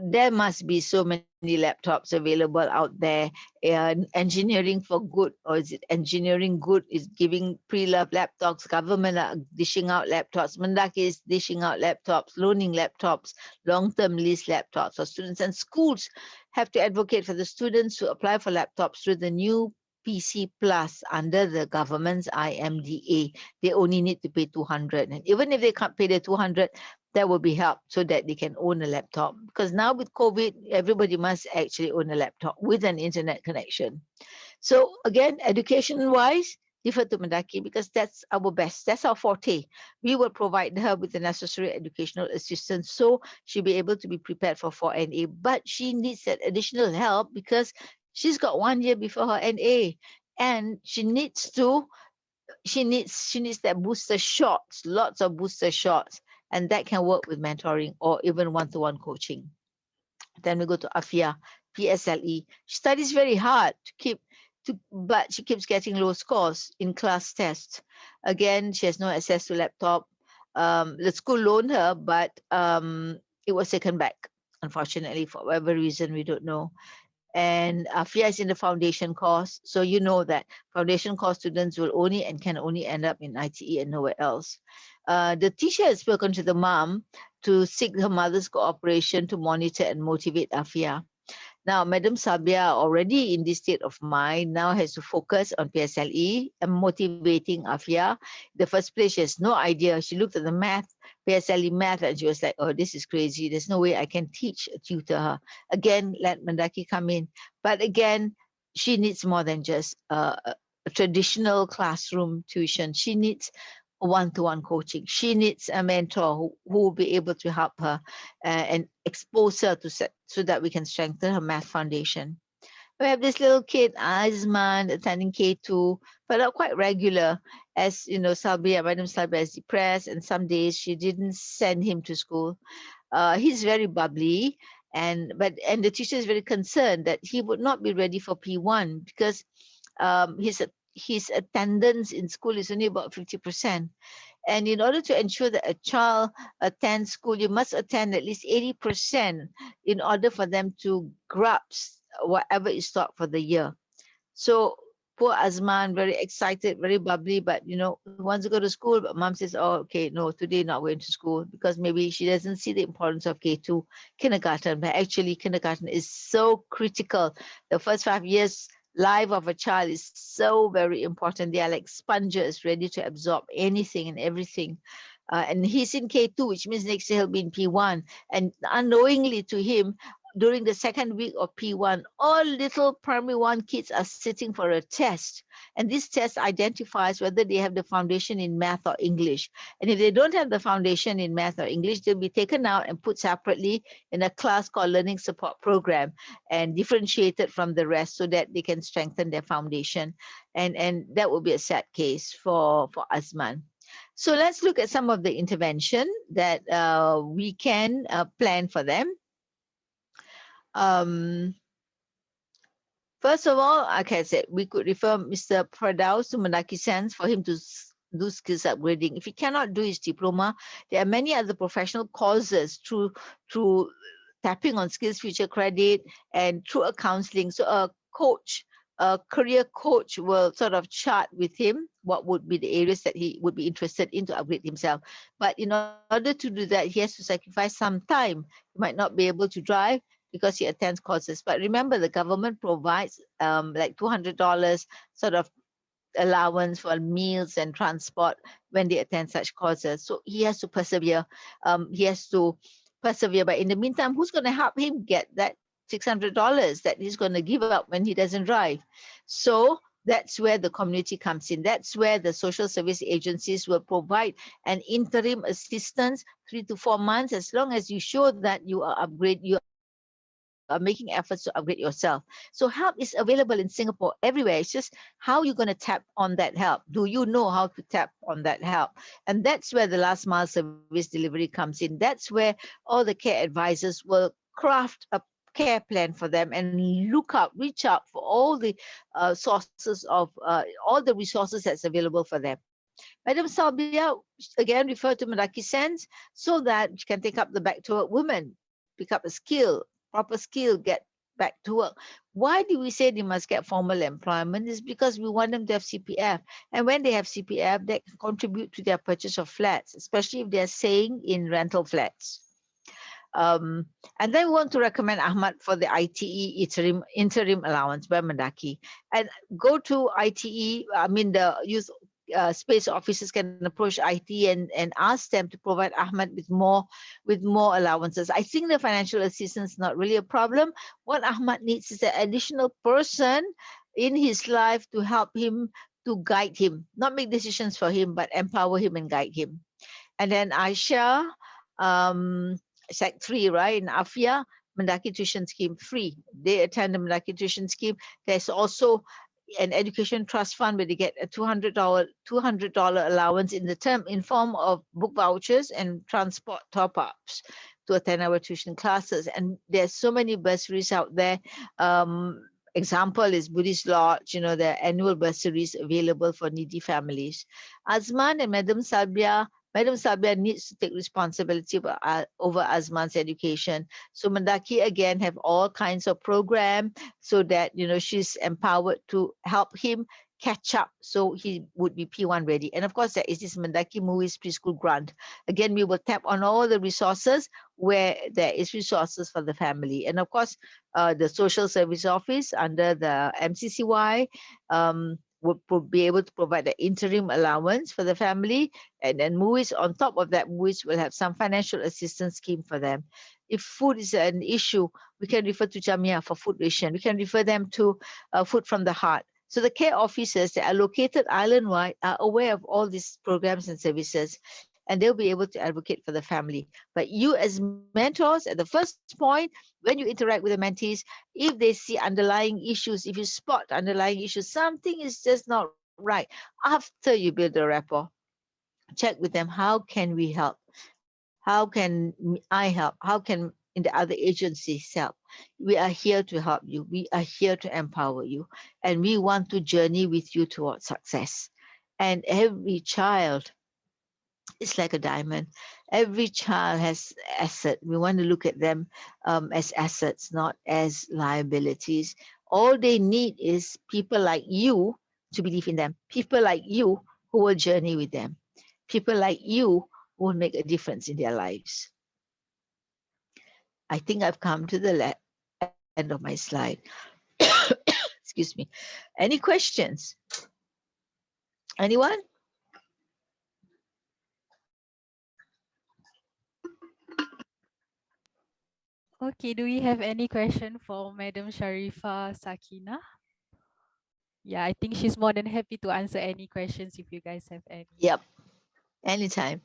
there must be so many laptops available out there. Engineering for good, or is it engineering good, is giving pre-loved laptops. Government are dishing out laptops. Mendaki is dishing out laptops, loaning laptops, long-term lease laptops for students. And schools have to advocate for the students to apply for laptops through the new PC Plus under the government's IMDA. They only need to pay 200. And even if they can't pay the 200, that will be help so that they can own a laptop. Because now with COVID, everybody must actually own a laptop with an internet connection. So again, education-wise, defer to Mendaki because that's our best. That's our forte. We will provide her with the necessary educational assistance so she'll be able to be prepared for 4NA. But she needs that additional help because she's got 1 year before her NA, and she needs that booster shots, lots of booster shots, and that can work with mentoring or even one-to-one coaching. Then we go to Afia, PSLE. She studies very hard but she keeps getting low scores in class tests. Again, she has no access to laptop. The school loaned her, but it was taken back, unfortunately, for whatever reason, we don't know. And Afia is in the foundation course. So you know that foundation course students will only and can only end up in ITE and nowhere else. The teacher has spoken to the mom to seek her mother's cooperation to monitor and motivate Afia. Now, Madam Sabia, already in this state of mind, now has to focus on PSLE and motivating Afia. The first place, she has no idea. She looked at the math, PSLE math, and she was like, oh, this is crazy. There's no way I can tutor her. Again, let Mendaki come in. But again, she needs more than just a traditional classroom tuition. She needs one-to-one coaching. She needs a mentor who will be able to help her and expose her so that we can strengthen her math foundation. We have this little kid, Azman, attending K2, but not quite regular. As you know, Madam Salbia is depressed, and some days she didn't send him to school. He's very bubbly, and the teacher is very concerned that he would not be ready for P1 because his attendance in school is only about 50%. And in order to ensure that a child attends school, you must attend at least 80% in order for them to grasp whatever is taught for the year. So poor Azman, very excited, very bubbly, but he wants to go to school, but mom says, oh, okay, no, today not going to school because maybe she doesn't see the importance of K2 kindergarten. But actually, kindergarten is so critical. The first 5 years life of a child is so very important. They are like sponges, ready to absorb anything and everything. And he's in K2, which means next year he'll be in P1. And unknowingly to him, during the second week of P1, all little primary 1 kids are sitting for a test. And this test identifies whether they have the foundation in math or English. And if they don't have the foundation in math or English, they'll be taken out and put separately in a class called Learning Support Program and differentiated from the rest so that they can strengthen their foundation. And that will be a sad case for Azman. So let's look at some of the intervention that we can plan for them. First of all, like I said, we could refer Mr. Pradaus to Mendaki Sense for him to do skills upgrading. If he cannot do his diploma, there are many other professional courses through tapping on Skills Future Credit and through a counseling. So a career coach will sort of chart with him what would be the areas that he would be interested in to upgrade himself. But in order to do that, he has to sacrifice some time. He might not be able to drive because he attends courses. But remember, the government provides like $200 sort of allowance for meals and transport when they attend such courses. So he has to persevere. But in the meantime, who's going to help him get that $600 that he's going to give up when he doesn't drive? So that's where the community comes in. That's where the social service agencies will provide an interim assistance, 3 to 4 months, as long as you show that you are making efforts to upgrade yourself. So help is available in Singapore everywhere. It's just how you're going to tap on that help. Do you know how to tap on that help? And that's where the last mile service delivery comes in. That's where all the care advisors will craft a care plan for them and reach out for all the sources of all the resources that's available for them. Madam Salbia, again, refer to Mendaki Sense so that she can take up the Back to Work Women, pick up a skill, proper skill, get back to work. Why do we say they must get formal employment? Is because we want them to have CPF. And when they have CPF, they can contribute to their purchase of flats, especially if they're staying in rental flats. And then we want to recommend Ahmad for the ITE interim allowance by Mendaki. And go to ITE, the youth space officers can approach IT and ask them to provide Ahmad with more allowances. I think the financial assistance is not really a problem. What Ahmad needs is an additional person in his life to help him, to guide him, not make decisions for him, but empower him and guide him. And then Aisha, Sec 3, right, in Afia, Mendaki tuition scheme free. They attend the Mendaki tuition scheme. There's also an education trust fund where they get a $200 allowance in the term in form of book vouchers and transport top-ups to attend our tuition classes. And there's so many bursaries out there. Example is Buddhist Lodge, the annual bursaries available for needy families. Azman and Madam Sabia needs to take responsibility over Azman's education. So Mendaki again have all kinds of program so that she's empowered to help him catch up, so he would be P1 ready. And of course, there is this Mendaki Muiz preschool grant. Again, we will tap on all the resources where there is resources for the family. And of course, the social service office under the MCCY would be able to provide the interim allowance for the family. And then Muiz, on top of that, Muiz will have some financial assistance scheme for them. If food is an issue, we can refer to Jamia for food ration. We can refer them to Food from the Heart. So the care officers that are located island-wide are aware of all these programs and services, and they'll be able to advocate for the family. But you as mentors, at the first point, when you interact with the mentees, if they see underlying issues, if you spot underlying issues, something is just not right. After you build a rapport, check with them, how can we help? How can I help? How can in the other agencies help? We are here to help you. We are here to empower you. And we want to journey with you towards success. And every child is like a diamond. Every child has asset. We want to look at them as assets, not as liabilities. All they need is people like you to believe in them. People like you who will journey with them. People like you who will make a difference in their lives. I think I've come to the end of my slide. Excuse me. Any questions? Anyone? Okay, do we have any question for Madam Sharifah Sakinah? Yeah, I think she's more than happy to answer any questions if you guys have any. Yep, anytime.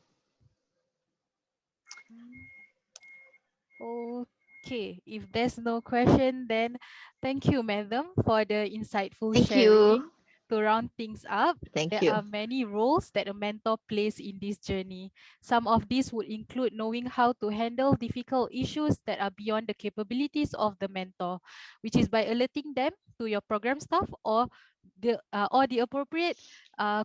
Okay, if there's no question, then thank you, Madam, for the insightful Thank sharing. you. To round things up, Thank there you. are many roles that a mentor plays in this journey. Some of these would include knowing how to handle difficult issues that are beyond the capabilities of the mentor, which is by alerting them to your program staff or the appropriate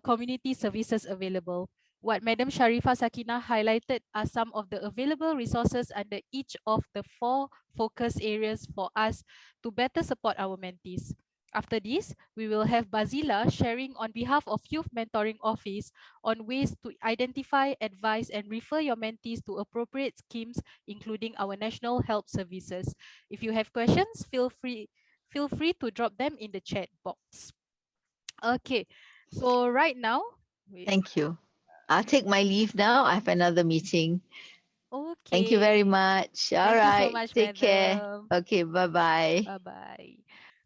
community services available. What Madam Sharifah Sakinah highlighted are some of the available resources under each of the 4 focus areas for us to better support our mentees. After this, we will have Bazilah sharing on behalf of Youth Mentoring Office on ways to identify, advise, and refer your mentees to appropriate schemes, including our National Help Services. If you have questions, feel free to drop them in the chat box. Okay, so right now, Thank you. I'll take my leave now. I have another meeting. Okay. Thank you very much. All Thank right. you so much, Take care. Madam. Okay, bye-bye. Bye-bye.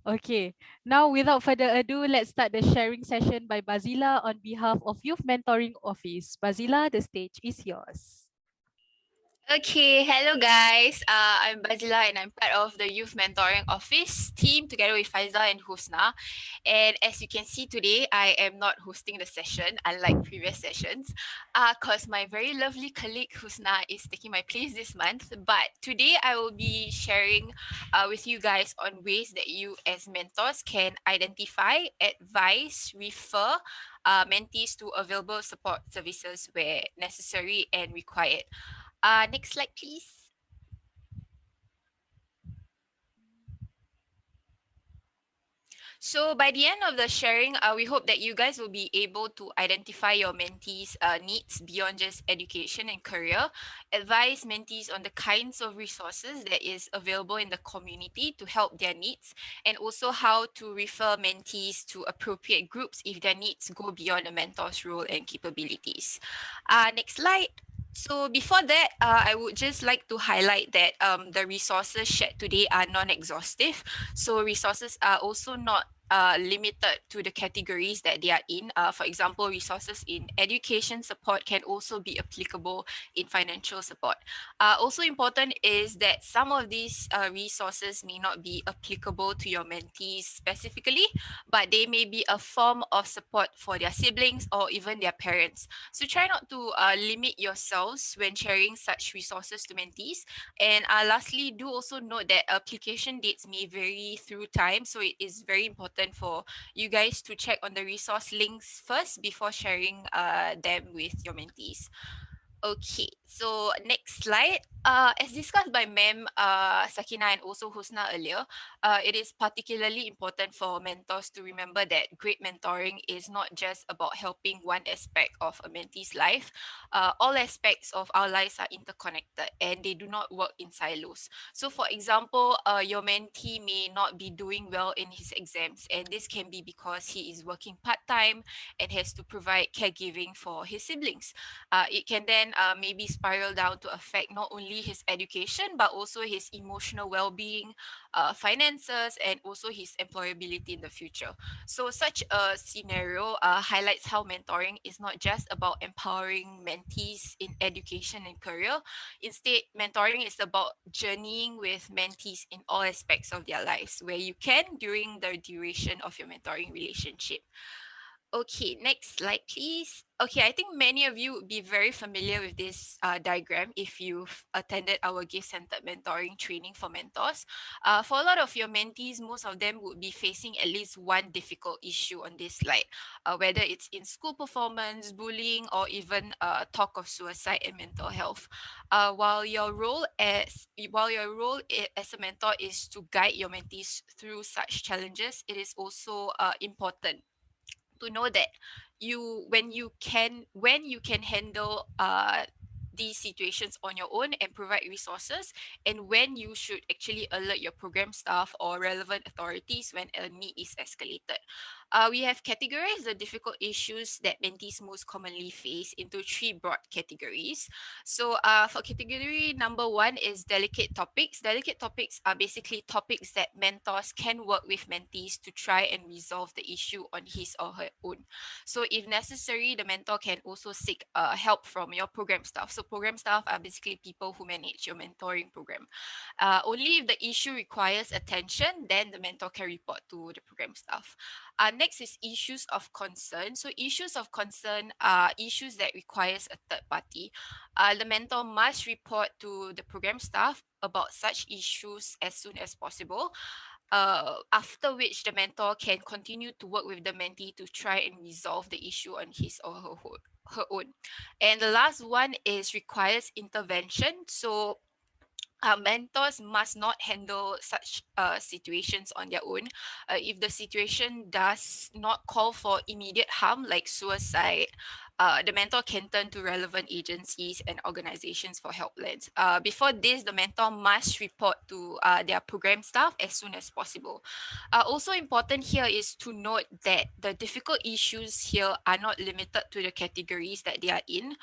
Okay, now without further ado, let's start the sharing session by Bazilah on behalf of Youth Mentoring Office. Bazilah, the stage is yours. Okay, hello guys. I'm Bazilah and I'm part of the Youth Mentoring Office team together with Faizal and Husna. And as you can see today, I am not hosting the session unlike previous sessions because my very lovely colleague Husna is taking my place this month. But today I will be sharing with you guys on ways that you as mentors can identify, advise, refer mentees to available support services where necessary and required. Next slide, please. So by the end of the sharing, we hope that you guys will be able to identify your mentees' needs beyond just education and career, advise mentees on the kinds of resources that is available in the community to help their needs, and also how to refer mentees to appropriate groups if their needs go beyond the mentor's role and capabilities. Next slide. So before that, I would just like to highlight that the resources shared today are non-exhaustive. So resources are also not limited to the categories that they are in. For example, resources in education support can also be applicable in financial support. Also important is that some of these resources may not be applicable to your mentees specifically, but they may be a form of support for their siblings or even their parents. So try not to limit yourselves when sharing such resources to mentees. And lastly, do also note that application dates may vary through time. So it is very important for you guys to check on the resource links first before sharing them with your mentees. Okay, so next slide. As discussed by Ma'am Sakinah and also Husna earlier, it is particularly important for mentors to remember that great mentoring is not just about helping one aspect of a mentee's life. All aspects of our lives are interconnected and they do not work in silos. So for example, your mentee may not be doing well in his exams, and this can be because he is working part-time and has to provide caregiving for his siblings. It can then maybe spiral down to affect not only his education but also his emotional well-being, finances, and also his employability in the future. So such a scenario highlights how mentoring is not just about empowering mentees in education and career. Instead, mentoring is about journeying with mentees in all aspects of their lives where you can during the duration of your mentoring relationship. Okay, next slide, please. Okay, I think many of you would be very familiar with this diagram if you've attended our gift-centered mentoring training for mentors. For a lot of your mentees, most of them would be facing at least one difficult issue on this slide, whether it's in school performance, bullying, or even talk of suicide and mental health. While your role as a mentor is to guide your mentees through such challenges, it is also important to know that when you can handle these situations on your own and provide resources, and when you should actually alert your program staff or relevant authorities when a need is escalated. We have categorized the difficult issues that mentees most commonly face into three broad categories. So for category number one is delicate topics. Delicate topics are basically topics that mentors can work with mentees to try and resolve the issue on his or her own. So if necessary, the mentor can also seek help from your program staff. So program staff are basically people who manage your mentoring program. Only if the issue requires attention, then the mentor can report to the program staff. Next is issues of concern. So issues of concern are issues that requires a third party. The mentor must report to the program staff about such issues as soon as possible. After which the mentor can continue to work with the mentee to try and resolve the issue on his or her own. And the last one is requires intervention. So mentors must not handle such situations on their own. If the situation does not call for immediate harm, like suicide, the mentor can turn to relevant agencies and organizations for helplines. Before this, the mentor must report to their program staff as soon as possible. Also important here is to note that the difficult issues here are not limited to the categories that they are in.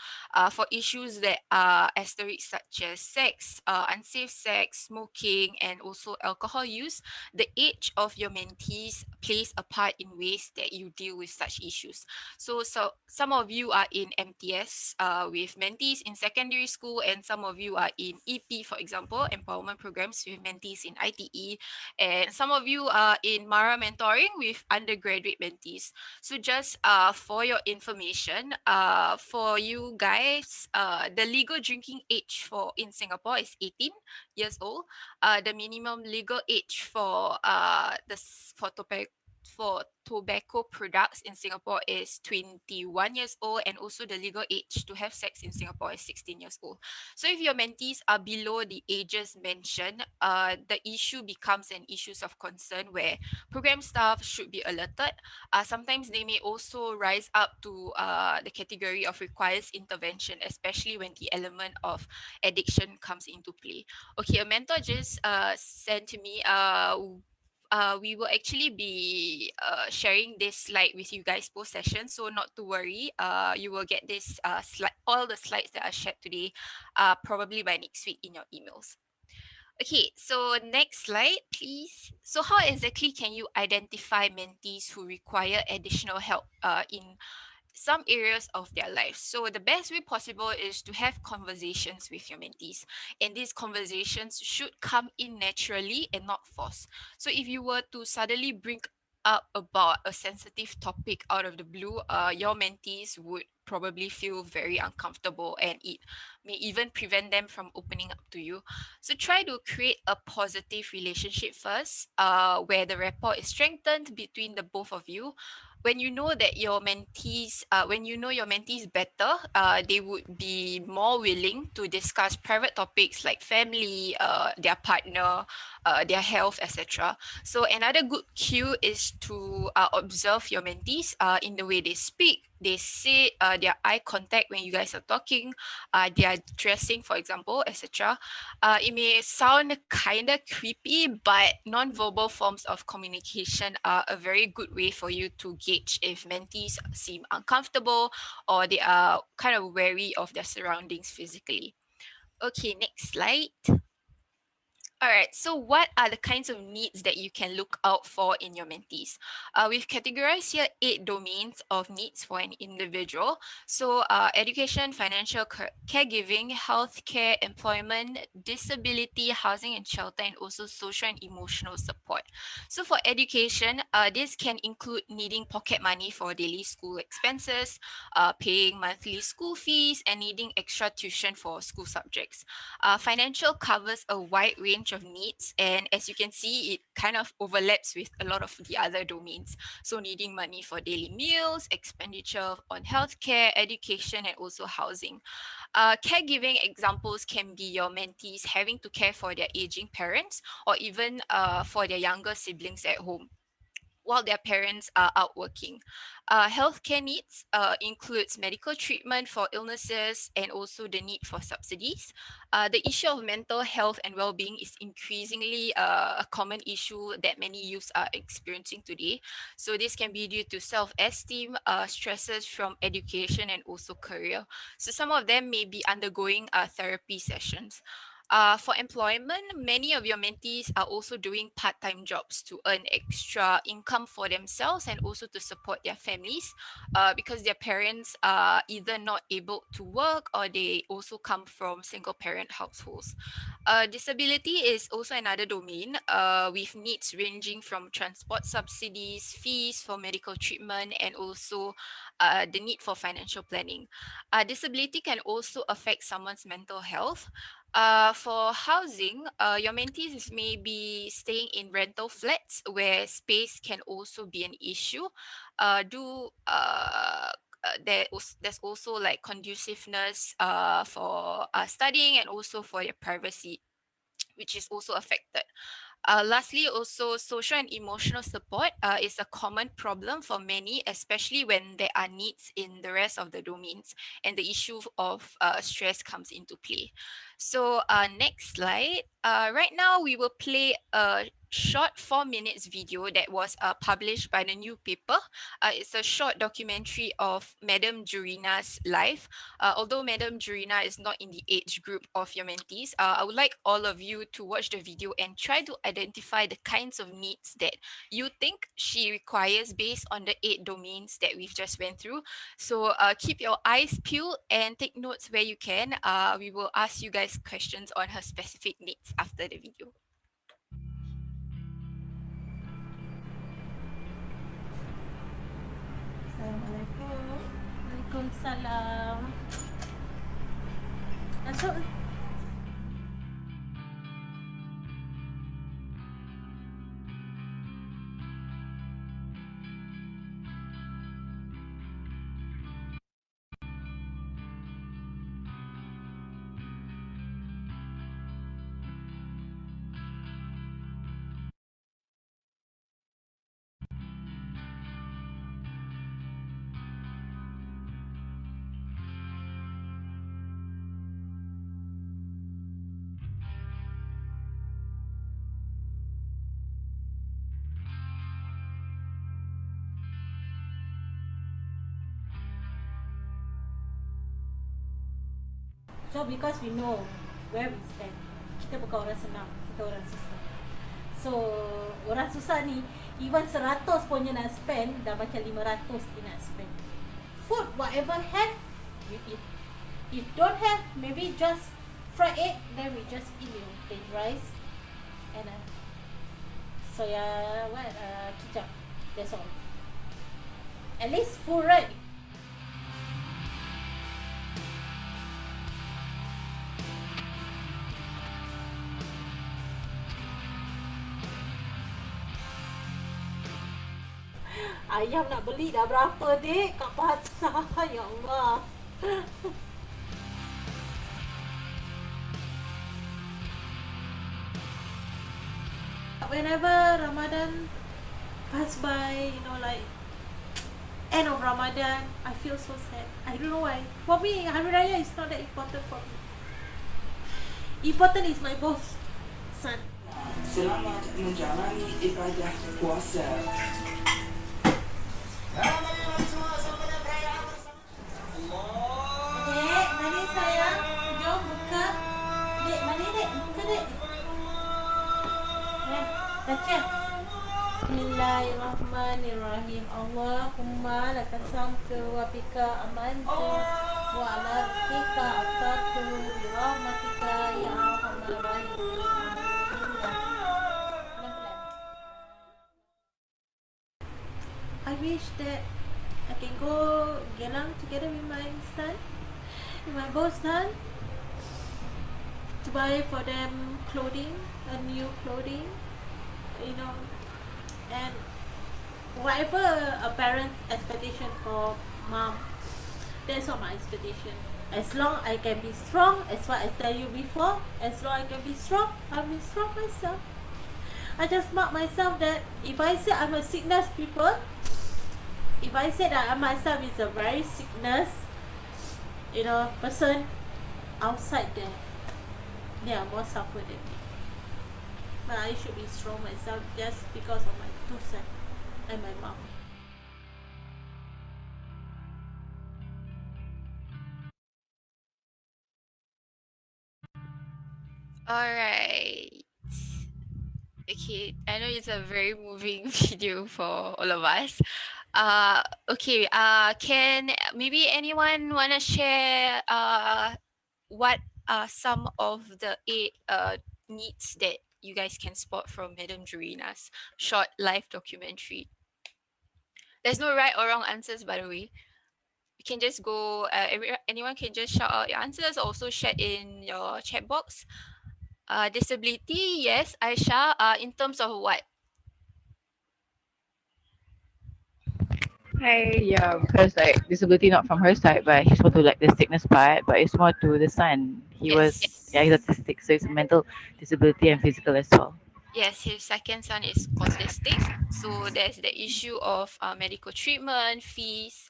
For issues that are asterisks such as sex, unsafe sex, smoking, and also alcohol use, the age of your mentees plays a part in ways that you deal with such issues. So some of you are in MTS with mentees in secondary school, and some of you are in EP, for example, empowerment programs with mentees in ITE, and some of you are in Mara mentoring with undergraduate mentees. So just for your information, for you guys, the legal drinking age for in Singapore is 18 years old. The minimum legal age for for for tobacco products in Singapore is 21 years old, and also the legal age to have sex in Singapore is 16 years old. So if your mentees are below the ages mentioned, the issue becomes an issue of concern where program staff should be alerted. Sometimes they may also rise up to the category of requires intervention, especially when the element of addiction comes into play. Okay, a mentor just sent to me we will actually be sharing this slide with you guys post session, so not to worry. You will get this slide, all the slides that are shared today, probably by next week in your emails. Okay, so next slide, please. So how exactly can you identify mentees who require additional help in some areas of their lives? So the best way possible is to have conversations with your mentees, and these conversations should come in naturally and not forced. So if you were to suddenly bring up about a sensitive topic out of the blue, your mentees would probably feel very uncomfortable, and it may even prevent them from opening up to you. So try to create a positive relationship first, where the rapport is strengthened between the both of you. When you know that your mentees, when you know your mentees better, they would be more willing to discuss private topics like family, their partner, their health, etc. So another good cue is to observe your mentees in the way they speak, they sit, their eye contact when you guys are talking, their dressing, for example, etc. It may sound kind of creepy, but non-verbal forms of communication are a very good way for you to gauge if mentees seem uncomfortable or they are kind of wary of their surroundings physically. Okay, next slide. All right, so what are the kinds of needs that you can look out for in your mentees? We've categorized here 8 domains of needs for an individual. So education, financial, caregiving, healthcare, employment, disability, housing and shelter, and also social and emotional support. So for education, this can include needing pocket money for daily school expenses, paying monthly school fees, and needing extra tuition for school subjects. Financial covers a wide range of needs, and as you can see, it kind of overlaps with a lot of the other domains. So needing money for daily meals, expenditure on healthcare, education, and also housing. Caregiving examples can be your mentees having to care for their aging parents, or even for their younger siblings at home while their parents are out working. Healthcare needs includes medical treatment for illnesses and also the need for subsidies. The issue of mental health and well-being is increasingly a common issue that many youths are experiencing today. So this can be due to self-esteem, stresses from education and also career. So some of them may be undergoing therapy sessions. For employment, many of your mentees are also doing part-time jobs to earn extra income for themselves and also to support their families, because their parents are either not able to work or they also come from single-parent households. Disability is also another domain with needs ranging from transport subsidies, fees for medical treatment, and also the need for financial planning. Disability can also affect someone's mental health. For housing, your mentees may be staying in rental flats where space can also be an issue. There's also like conduciveness for studying and also for your privacy, which is also affected. Lastly, also social and emotional support is a common problem for many, especially when there are needs in the rest of the domains and the issue of stress comes into play. So next slide. Right now, we will play a short 4 minutes video that was published by the new paper. It's a short documentary of Madam Jurina's life. Although Madam Jurina is not in the age group of your mentees, I would like all of you to watch the video and try to identify the kinds of needs that you think she requires based on the 8 domains that we've just went through. So keep your eyes peeled and take notes where you can. We will ask you guys questions on her specific needs after the video. Assalamualaikum. Waalaikumsalam. Masuk. So because we know where we stand, kita bukan orang senang, kita orang susah. So orang susah ni, even 100 pun dia nak spend, dah macam 500 dia nak spend. Food, whatever have, we eat. If don't have, maybe just fried egg, then we just eat with plain rice and soya kicap. That's all. At least full, right? Ayam nak beli dah berapa, Dek? Kat pasar. Ya Allah. Whenever Ramadan pass by, like end of Ramadan, I feel so sad. I don't know why. For me, Hari Raya is not that important for me. Important is my boss son. Selamat menjalani ibadah puasa. Dek, mari sayang. Jom buka. Dek, mari Dek. Buka Dek. Baca. Bismillahirrahmanirrahim. Allahumma lakasamtu wa bika amantu wa ala bika afatu bi rahmatika ya arhamar rahimin. I wish that I can go Gelang together with my son, with my boss son, to buy for them clothing, a new clothing, and whatever a parent's expectation for mom, that's not my expectation. As long I can be strong, as what I tell you before, as long I can be strong, I'll be strong myself. I just mark myself that if I say I'm a sickness people, if I say that I myself is a very sickness, person outside there, they are more suffer than me. But I should be strong myself just because of my two sons and my mom. Alright. Okay, I know it's a very moving video for all of us. Okay, can maybe anyone wanna share what are some of the 8 needs that you guys can spot from Madam Jurina's short life documentary? There's no right or wrong answers, by the way. You can just go, anyone can just shout out your answers, also share in your chat box. Disability, yes, Aisha, in terms of what? Hi, yeah, because like disability not from her side, but he's more to like the sickness part, but it's more to the son. Yes. He's autistic, so it's mental disability and physical as well. Yes, his second son is autistic. So there's the issue of medical treatment, fees,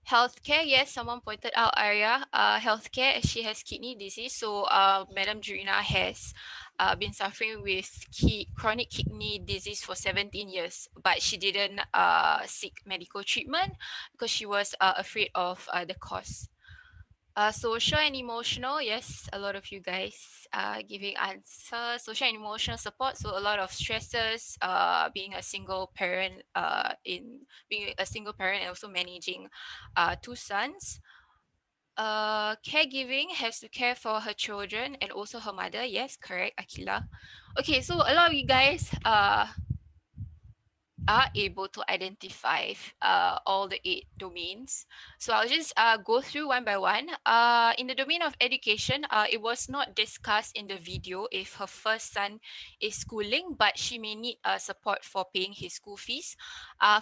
healthcare. Yes, someone pointed out Arya. Healthcare, she has kidney disease. So Madam Jurina has been suffering with chronic kidney disease for 17 years, but she didn't seek medical treatment because she was afraid of the cost. Social and emotional, yes, a lot of you guys giving answers. Social and emotional support, so a lot of stresses, being a single parent, and also managing 2 sons. Caregiving, has to care for her children and also her mother. Yes, correct, Akila. Okay, so a lot of you guys are able to identify all the 8 domains. So I'll just go through one by one. In the domain of education, it was not discussed in the video if her first son is schooling, but she may need support for paying his school fees.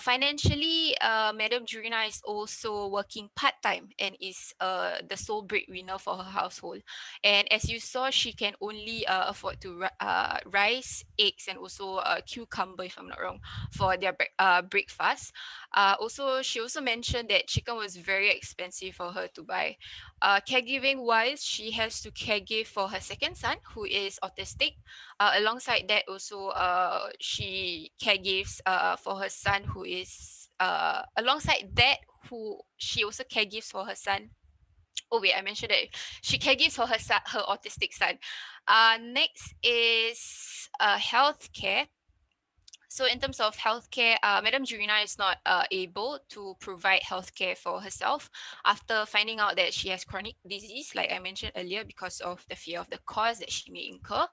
Financially, Madam Jurina is also working part-time and is the sole breadwinner for her household. And as you saw, she can only afford to rice, eggs, and also cucumber, if I'm not wrong, for their breakfast. She also mentioned that chicken was very expensive for her to buy. Caregiving wise, she has to caregive for her second son who is autistic. Alongside that, also she caregives for her son who is alongside that, who she also caregives for her son Oh wait, I mentioned that she caregives for her son, her autistic son. Next is healthcare. So in terms of healthcare, Madam Jurina is not able to provide healthcare for herself after finding out that she has chronic disease, like I mentioned earlier, because of the fear of the cost that she may incur.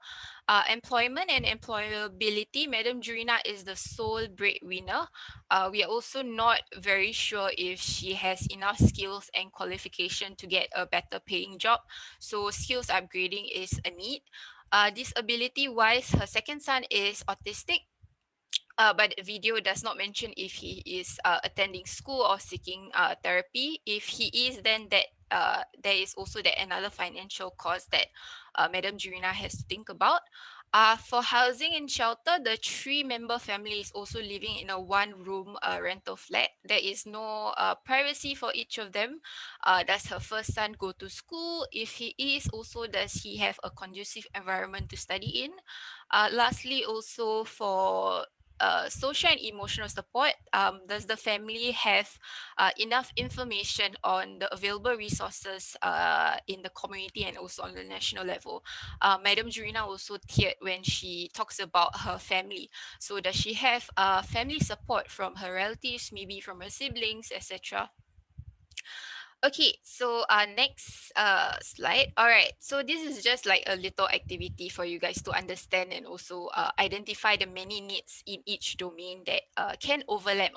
Employment and employability, Madam Jurina is the sole breadwinner. We are also not very sure if she has enough skills and qualification to get a better paying job. So skills upgrading is a need. Disability wise, her second son is autistic, but the video does not mention if he is attending school or seeking therapy. If he is, then there is also that another financial cost that Madam Jurina has to think about. For housing and shelter, the three-member family is also living in a one-room rental flat. There is no privacy for each of them. Does her first son go to school? If he is, also does he have a conducive environment to study in? Lastly, also for social and emotional support, does the family have enough information on the available resources in the community and also on the national level? Madam Jurina also teared when she talks about her family. So does she have family support from her relatives, maybe from her siblings, etc.? Okay, so next slide. All right, so this is just like a little activity for you guys to understand and also identify the many needs in each domain that can overlap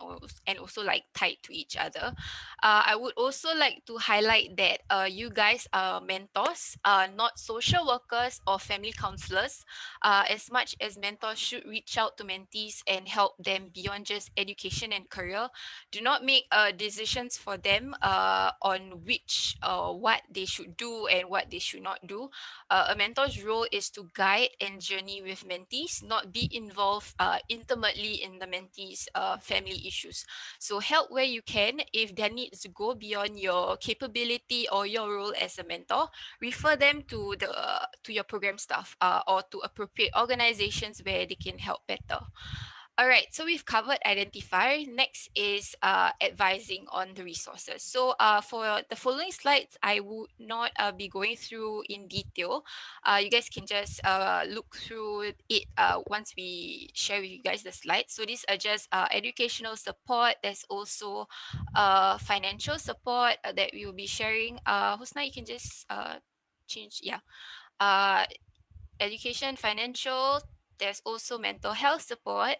and also like tied to each other. I would also like to highlight that you guys are mentors, not social workers or family counselors. As much as mentors should reach out to mentees and help them beyond just education and career, do not make decisions for them on which what they should do and what they should not do. A mentor's role is to guide and journey with mentees, not be involved intimately in the mentees' family issues. So help where you can. If their needs go beyond your capability or your role as a mentor, refer them to your program staff or to appropriate organizations where they can help better. All right, so we've covered identifier. Next is advising on the resources. So for the following slides, I would not be going through in detail. You guys can just look through it once we share with you guys the slides. So these are just educational support. There's also financial support that we will be sharing. Husna, you can just change, yeah. Education, financial. There's also mental health support,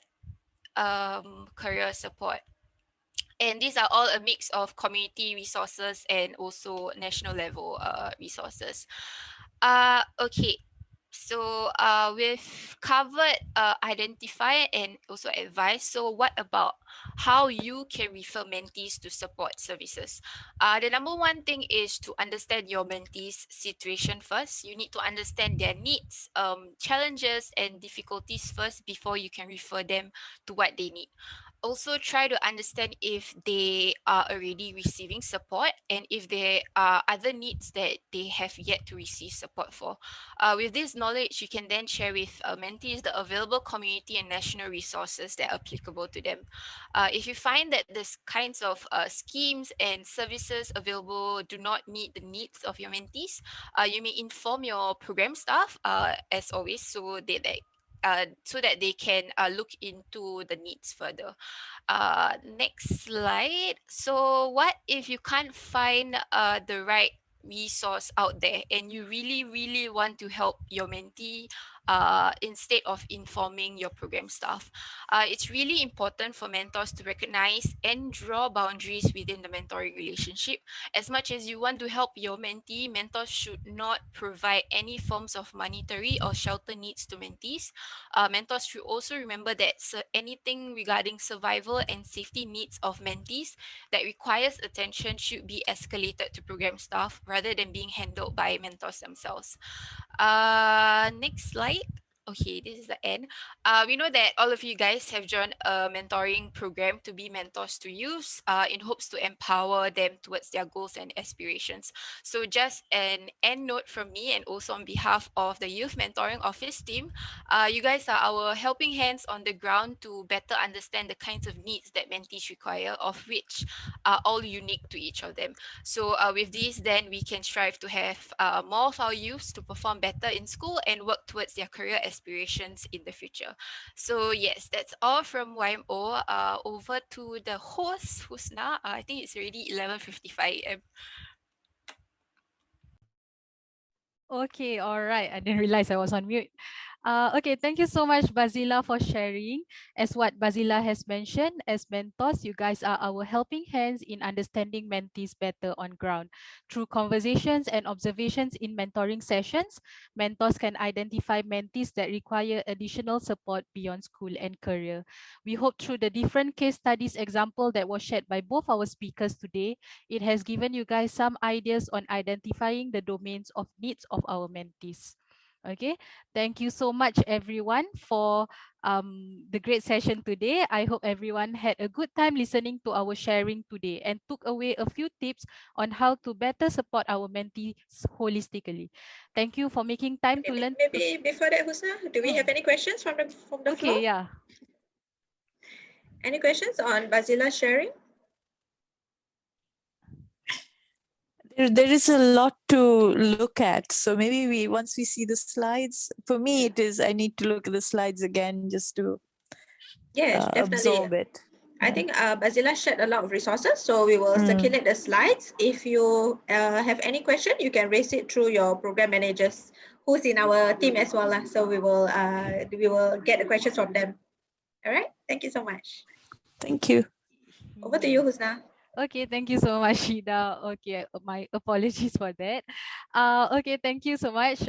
career support. And these are all a mix of community resources and also national level resources. Okay, so we've covered identify and also advice. So what about how you can refer mentees to support services? The number one thing is to understand your mentees' situation first. You need to understand their needs, challenges, and difficulties first before you can refer them to what they need. Also try to understand if they are already receiving support and if there are other needs that they have yet to receive support for. With this knowledge, you can then share with mentees the available community and national resources that are applicable to them. If you find that this kinds of schemes and services available do not meet the needs of your mentees, you may inform your program staff as always, so that they can look into the needs further. Next slide. So what if you can't find the right resource out there and you really want to help your mentee instead of informing your program staff? It's really important for mentors to recognize and draw boundaries within the mentoring relationship. As much as you want to help your mentee, mentors should not provide any forms of monetary or shelter needs to mentees. Mentors should also remember that anything regarding survival and safety needs of mentees that requires attention should be escalated to program staff rather than being handled by mentors themselves. Next slide. Okay, this is the end. We know that all of you guys have joined a mentoring program to be mentors to youth in hopes to empower them towards their goals and aspirations. So just an end note from me and also on behalf of the Youth Mentoring Office team, you guys are our helping hands on the ground to better understand the kinds of needs that mentees require, of which are all unique to each of them. So with this, then we can strive to have more of our youths to perform better in school and work towards their career aspirations in the future. So yes, that's all from YMO. Over to the host, Husna. I think it's already 11:55 a.m. Okay, all right. I didn't realize I was on mute. Okay, thank you so much, Bazilah, for sharing. As what Bazilah has mentioned, as mentors, you guys are our helping hands in understanding mentees better on ground. Through conversations and observations in mentoring sessions, mentors can identify mentees that require additional support beyond school and career. We hope through the different case studies example that was shared by both our speakers today, it has given you guys some ideas on identifying the domains of needs of our mentees. Okay, thank you so much everyone for the great session today. I hope everyone had a good time listening to our sharing today and took away a few tips on how to better support our mentees holistically. Thank you for making time to learn. Maybe before that, Husna, do we have any questions from the floor? Okay, yeah. Any questions on Bazilah sharing? There is a lot to look at. So maybe once we see the slides, for me it is, I need to look at the slides again just to absorb it. I think Bazilah shared a lot of resources, so we will circulate the slides. If you have any question, you can raise it through your program managers, who's in our team as well. So we will get the questions from them. All right. Thank you so much. Thank you. Over to you, Husna. Okay, thank you so much, Shida. Okay, my apologies for that. Okay, thank you so much.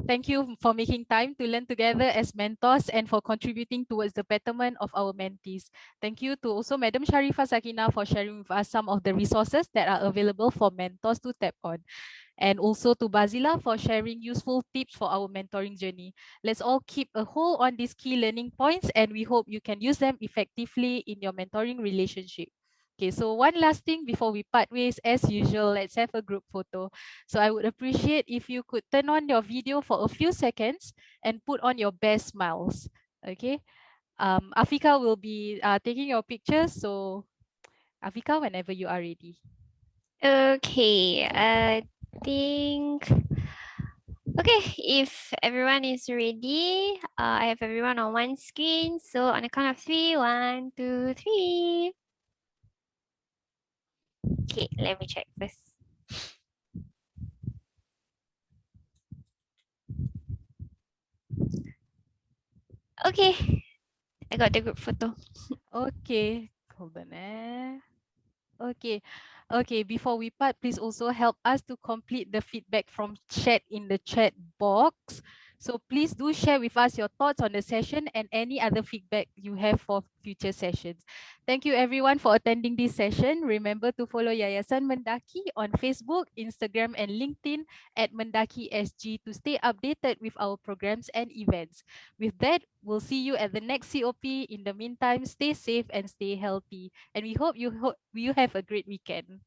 Thank you for making time to learn together as mentors and for contributing towards the betterment of our mentees. Thank you to also Madam Sharifah Sakinah for sharing with us some of the resources that are available for mentors to tap on. And also to Bazilah for sharing useful tips for our mentoring journey. Let's all keep a hold on these key learning points and we hope you can use them effectively in your mentoring relationship. Okay, so one last thing before we part ways, as usual, let's have a group photo. So I would appreciate if you could turn on your video for a few seconds and put on your best smiles. Okay, Afika will be taking your pictures. So Afika, whenever you are ready. Okay, I think. Okay, if everyone is ready, I have everyone on one screen. So on the count of 3, 1, 2, 3. Okay, let me check first. Okay, I got the group photo. Okay, hold on. Okay. Okay, before we part, please also help us to complete the feedback from chat in the chat box. So please do share with us your thoughts on the session and any other feedback you have for future sessions. Thank you everyone for attending this session. Remember to follow Yayasan Mendaki on Facebook, Instagram and LinkedIn at Mendaki SG to stay updated with our programs and events. With that, we'll see you at the next COP. In the meantime, stay safe and stay healthy. And we hope you have a great weekend.